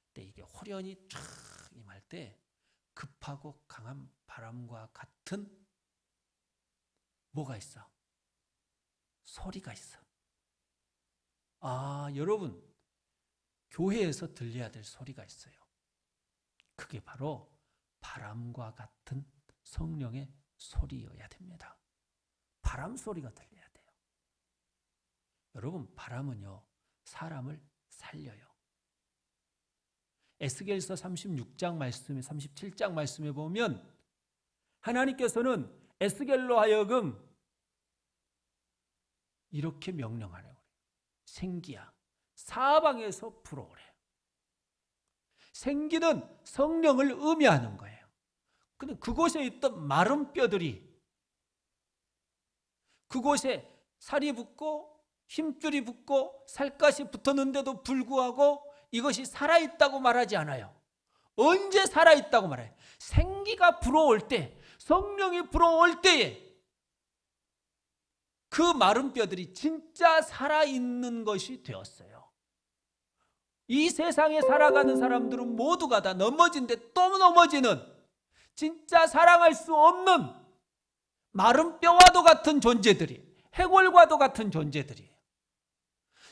근데 이게 호련히 쫙 임할 때 급하고 강한 바람과 같은 뭐가 있어? 소리가 있어. 여러분, 교회에서 들려야 될 소리가 있어요. 그게 바로 바람과 같은 성령의 소리여야 됩니다. 바람 소리가 들려야 돼요. 여러분, 바람은요, 사람을 살려요. 에스겔서 36장 말씀에 37장 말씀에 보면 하나님께서는 에스겔로 하여금 이렇게 명령하라고 그래요. 생기야, 사방에서 불어오래. 생기는 성령을 의미하는 거예요. 근데 그곳에 있던 마른 뼈들이 그곳에 살이 붙고 힘줄이 붙고 살갗이 붙었는데도 불구하고 이것이 살아있다고 말하지 않아요. 언제 살아있다고 말해요? 생기가 불어올 때, 성령이 불어올 때에 그 마른 뼈들이 진짜 살아있는 것이 되었어요. 이 세상에 살아가는 사람들은 모두가 다 넘어진데 또 넘어지는 진짜 사랑할 수 없는 마른 뼈와도 같은 존재들이, 해골과도 같은 존재들이에요.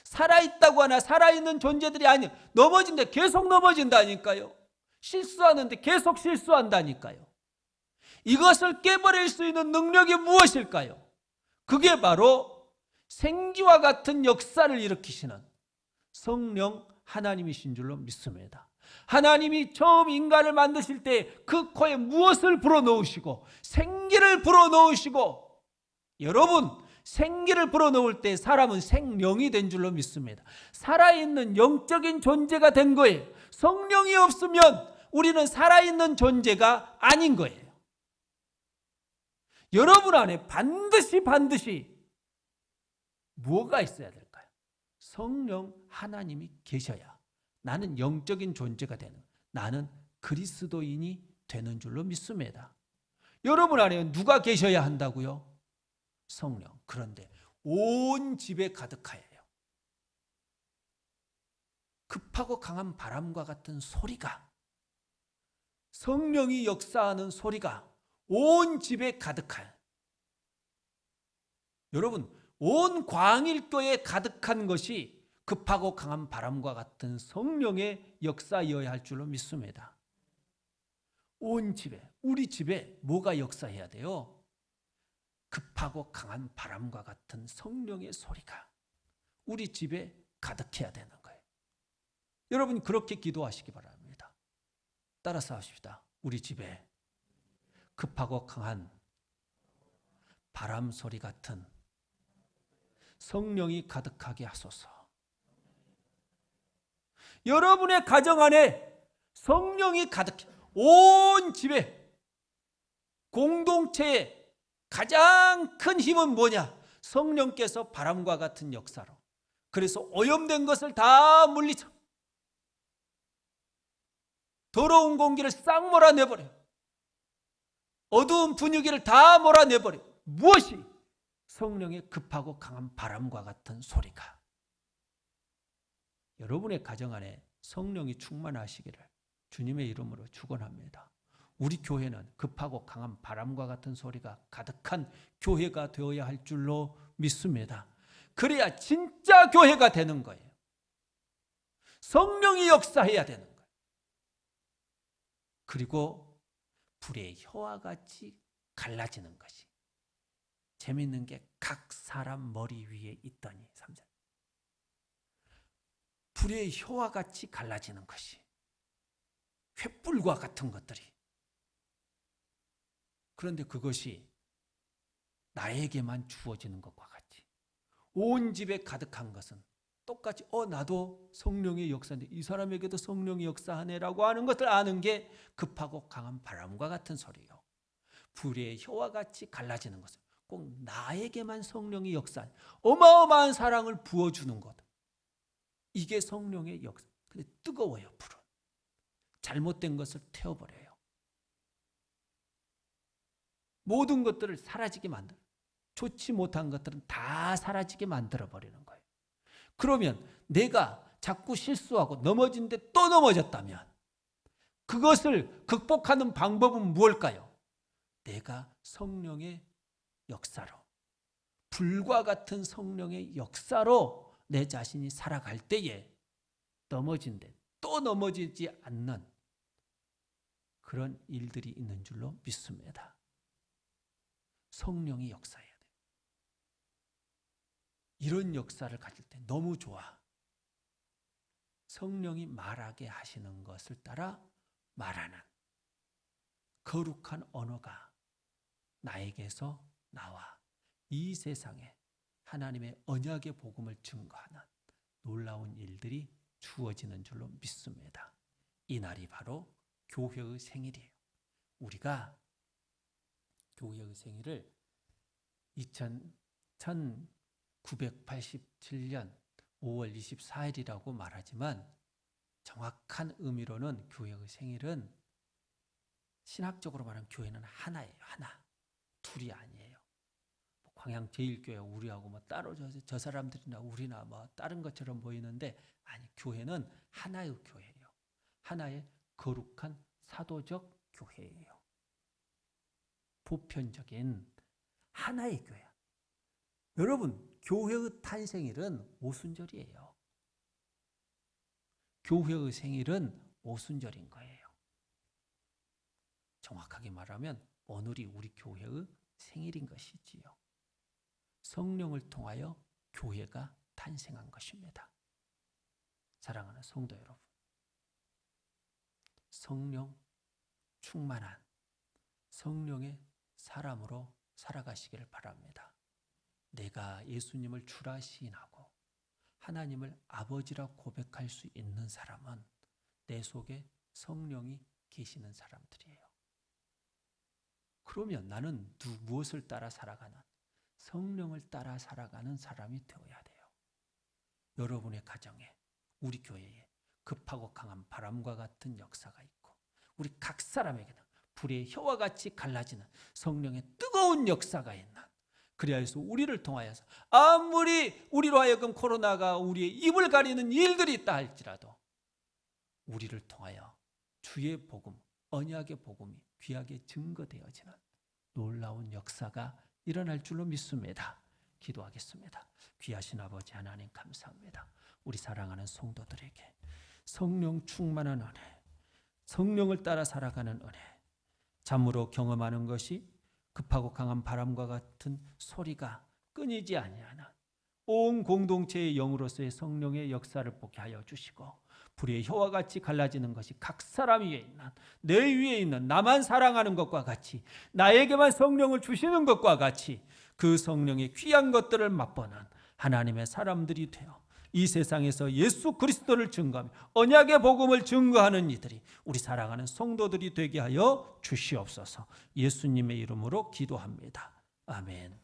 살아있다고 하나 살아있는 존재들이 아니에요. 넘어진데 계속 넘어진다니까요. 실수하는데 계속 실수한다니까요. 이것을 깨버릴 수 있는 능력이 무엇일까요? 그게 바로 생기와 같은 역사를 일으키시는 성령 하나님이신 줄로 믿습니다. 하나님이 처음 인간을 만드실 때 그 코에 무엇을 불어넣으시고 생기를 불어넣으시고, 여러분, 생기를 불어넣을 때 사람은 생명이 된 줄로 믿습니다. 살아있는 영적인 존재가 된 거예요. 성령이 없으면 우리는 살아있는 존재가 아닌 거예요. 여러분 안에 반드시 뭐가 있어야 될까요? 성령 하나님이 계셔야 나는 영적인 존재가 되는, 나는 그리스도인이 되는 줄로 믿습니다. 여러분 안에 누가 계셔야 한다고요? 성령. 그런데 온 집에 가득하여요. 급하고 강한 바람과 같은 소리가, 성령이 역사하는 소리가 온 집에 가득한, 여러분, 온 광일교에 가득한 것이 급하고 강한 바람과 같은 성령의 역사여야 할 줄로 믿습니다. 온 집에, 우리 집에 뭐가 역사해야 돼요? 급하고 강한 바람과 같은 성령의 소리가 우리 집에 가득해야 되는 거예요. 여러분, 그렇게 기도하시기 바랍니다. 따라서 하십시다. 우리 집에 급하고 강한 바람 소리 같은 성령이 가득하게 하소서. 여러분의 가정 안에 성령이 가득해, 온 집에, 공동체에 가장 큰 힘은 뭐냐? 성령께서 바람과 같은 역사로, 그래서 오염된 것을 다 물리쳐 더러운 공기를 싹 몰아내버려요. 어두운 분위기를 다 몰아내버려요. 무엇이? 성령의 급하고 강한 바람과 같은 소리가. 여러분의 가정 안에 성령이 충만하시기를 주님의 이름으로 축원합니다. 우리 교회는 급하고 강한 바람과 같은 소리가 가득한 교회가 되어야 할 줄로 믿습니다. 그래야 진짜 교회가 되는 거예요. 성령이 역사해야 되는 거예요. 그리고 불의 혀와 같이 갈라지는 것이, 재미있는 게 각 사람 머리 위에 있더니 3절. 불의 혀와 같이 갈라지는 것이, 횃불과 같은 것들이. 그런데 그것이 나에게만 주어지는 것과 같이 온 집에 가득한 것은 똑같이 나도 성령의 역사인데 이 사람에게도 성령의 역사하네라고 하는 것을 아는 게 급하고 강한 바람과 같은 소리예요. 불의 혀와 같이 갈라지는 것은 꼭 나에게만 성령의 역사, 어마어마한 사랑을 부어주는 것, 이게 성령의 역사. 근데 뜨거워요. 불은 잘못된 것을 태워버려요. 모든 것들을 사라지게 만들어요. 좋지 못한 것들은 다 사라지게 만들어버리는 거예요. 그러면 내가 자꾸 실수하고 넘어진데 또 넘어졌다면 그것을 극복하는 방법은 무엇일까요? 내가 성령의 역사로, 불과 같은 성령의 역사로 내 자신이 살아갈 때에 넘어진데 또 넘어지지 않는 그런 일들이 있는 줄로 믿습니다. 성령이 역사해야 돼요. 이런 역사를 가질 때 너무 좋아. 성령이 말하게 하시는 것을 따라 말하는 거룩한 언어가 나에게서 나와 이 세상에 하나님의 언약의 복음을 증거하는 놀라운 일들이 주어지는 줄로 믿습니다. 이 날이 바로 교회의 생일이에요. 우리가 교회의 생일을 1987년 5월 24일이라고 말하지만 정확한 의미로는 교회의 생일은 신학적으로 말하면 교회는 하나예요. 하나. 둘이 아니에요. 광양제일교회 우리하고 따로 저 사람들이나 우리나 다른 것처럼 보이는데 아니, 교회는 하나의 교회예요. 하나의 거룩한 사도적 교회예요. 보편적인 하나의 교회. 여러분, 교회의 탄생일은 오순절이에요. 교회의 생일은 오순절인 거예요. 정확하게 말하면 오늘이 우리 교회의 생일인 것이지요. 성령을 통하여 교회가 탄생한 것입니다. 사랑하는 성도 여러분, 성령 충만한 성령의 사람으로 살아가시기를 바랍니다. 내가 예수님을 주라 시인하고 하나님을 아버지라 고백할 수 있는 사람은 내 속에 성령이 계시는 사람들이에요. 그러면 나는 무엇을 따라 살아가는? 성령을 따라 살아가는 사람이 되어야 돼요. 여러분의 가정에, 우리 교회에 급하고 강한 바람과 같은 역사가 있고 우리 각 사람에게는 불의 혀와 같이 갈라지는 성령의 뜨거운 역사가 있는, 그래야 해서 우리를 통하여서 아무리 우리로 하여금 코로나가 우리의 입을 가리는 일들이 있다 할지라도 우리를 통하여 주의 복음, 언약의 복음이 귀하게 증거되어지는 놀라운 역사가 일어날 줄로 믿습니다. 기도하겠습니다. 귀하신 아버지 하나님 감사합니다. 우리 사랑하는 성도들에게 성령 충만한 은혜, 성령을 따라 살아가는 은혜, 참으로 경험하는 것이 급하고 강한 바람과 같은 소리가 끊이지 아니하는 온 공동체의 영으로서의 성령의 역사를 보게 하여 주시고 불의 혀와 같이 갈라지는 것이 각 사람 위에 있는, 내 위에 있는 나만 사랑하는 것과 같이 나에게만 성령을 주시는 것과 같이 그 성령의 귀한 것들을 맛보는 하나님의 사람들이 되어 이 세상에서 예수 그리스도를 증거하며 언약의 복음을 증거하는 이들이 우리 사랑하는 성도들이 되게 하여 주시옵소서. 예수님의 이름으로 기도합니다. 아멘.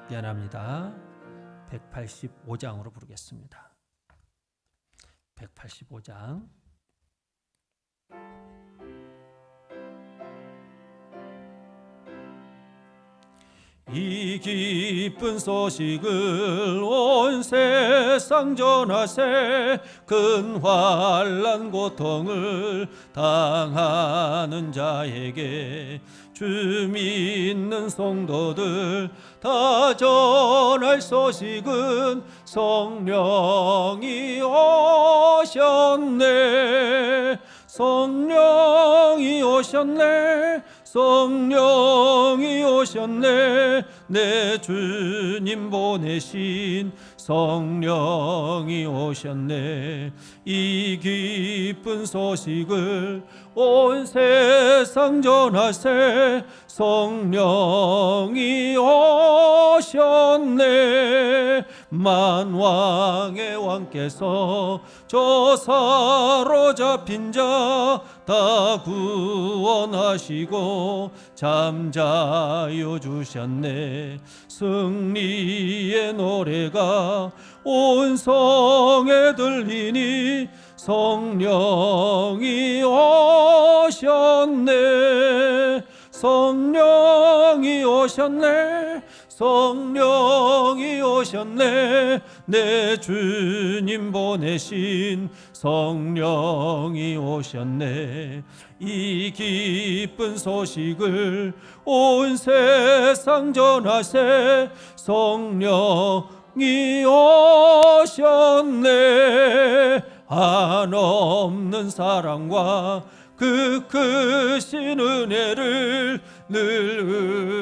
미안합니다. 185장으로 부르겠습니다. 185장. 이 기쁜 소식을 온 세상 전하세, 큰 환난 고통을 당하는 자에게 주 믿는 성도들 다 전할 소식은 성령이 오셨네, 성령이 오셨네, 성령이 오셨네. 내 주님 보내신 성령이 오셨네. 이 기쁜 소식을 온 세상 전하세. 성령이 오셨네. 만왕의 왕께서 저 사로잡힌 자 다 구원하시고 잠자여 주셨네. 승리의 노래가 온 성에 들리니 성령이 오셨네. 성령이 오셨네. 성령이 오셨네. 내 주님 보내신 성령이 오셨네. 이 기쁜 소식을 온 세상 전하세. 성령이 오셨네. 한없는 사랑과 그 크신 은혜를 늘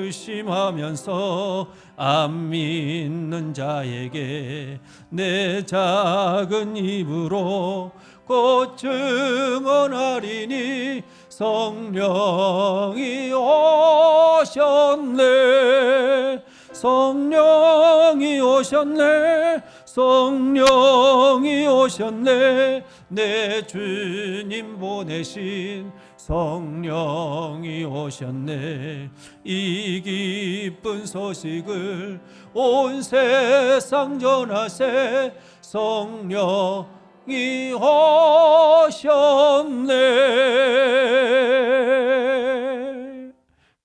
의심하면서 안 믿는 자에게 내 작은 입으로 곧 증언하리니 성령이 오셨네. 성령이 오셨네. 성령이 오셨네. 내 주님 보내신 성령이 오셨네. 이 기쁜 소식을 온 세상 전하세. 성령이 오셨네.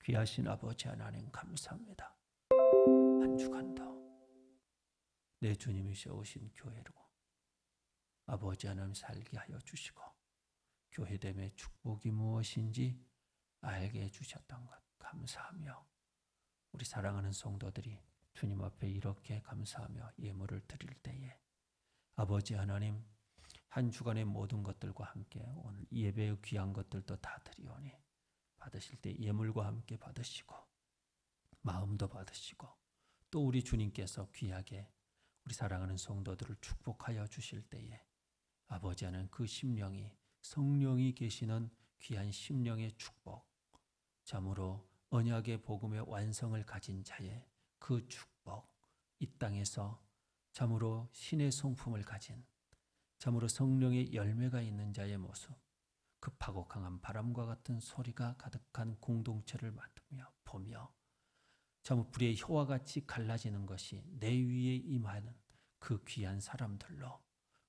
귀하신 아버지 하나님 감사합니다. 한 주간도 내 주님이셔 오신 교회로 아버지 하나님 살게 하여 주시고 교회됨의 축복이 무엇인지 알게 해주셨던 것 감사하며 우리 사랑하는 성도들이 주님 앞에 이렇게 감사하며 예물을 드릴 때에 아버지 하나님 한 주간의 모든 것들과 함께 오늘 예배의 귀한 것들도 다 드리오니 받으실 때 예물과 함께 받으시고 마음도 받으시고 또 우리 주님께서 귀하게 우리 사랑하는 성도들을 축복하여 주실 때에 아버지 하나님 그 심령이 성령이 계시는 귀한 심령의 축복, 참으로 언약의 복음의 완성을 가진 자의 그 축복, 이 땅에서 참으로 신의 성품을 가진 참으로 성령의 열매가 있는 자의 모습, 급하고 강한 바람과 같은 소리가 가득한 공동체를 맡으며 보며 참으로 불의 혀와 같이 갈라지는 것이 내 위에 임하는 그 귀한 사람들로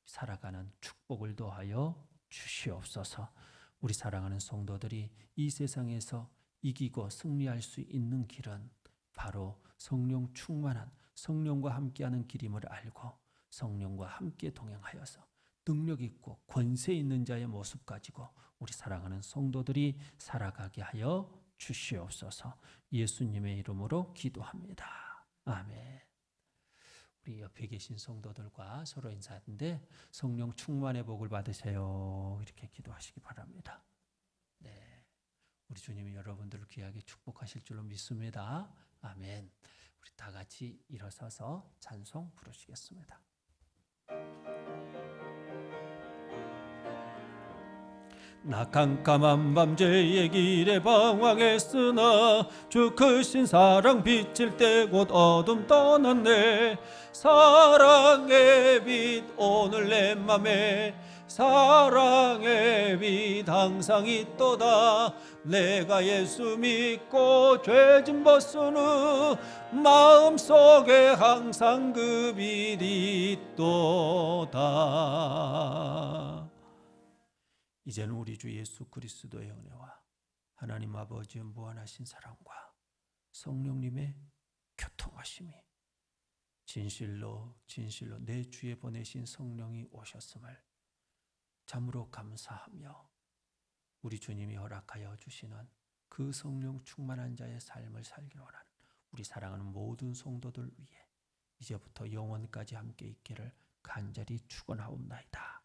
살아가는 축복을 더하여 주시옵소서. 우리 사랑하는 성도들이 이 세상에서 이기고 승리할 수 있는 길은 바로 성령 충만한 성령과 함께하는 길임을 알고 성령과 함께 동행하여서 능력 있고 권세 있는 자의 모습 가지고 우리 사랑하는 성도들이 살아가게 하여 주시옵소서. 예수님의 이름으로 기도합니다. 아멘. 우리 옆에 계신 성도들과 서로 인사하는데 성령 충만의 복을 받으세요. 이렇게 기도하시기 바랍니다. 네, 우리 주님이 여러분들을 귀하게 축복하실 줄로 믿습니다. 아멘. 우리 다 같이 일어서서 찬송 부르시겠습니다. 나 깜깜한 밤 죄의 길에 방황했으나 주 크신 사랑 비칠 때 곧 어둠 떠났네. 사랑의 빛 오늘 내 맘에 사랑의 빛 항상 있도다. 내가 예수 믿고 죄 진 벗은 후 마음속에 항상 그 빛 있도다. 이제는 우리 주 예수 그리스도의 은혜와 하나님 아버지의 무한하신 사랑과 성령님의 교통하심이 진실로 내 주에 보내신 성령이 오셨음을 참으로 감사하며 우리 주님이 허락하여 주시는 그 성령 충만한 자의 삶을 살기를 원하는 우리 사랑하는 모든 성도들 위해 이제부터 영원까지 함께 있기를 간절히 축원하옵나이다.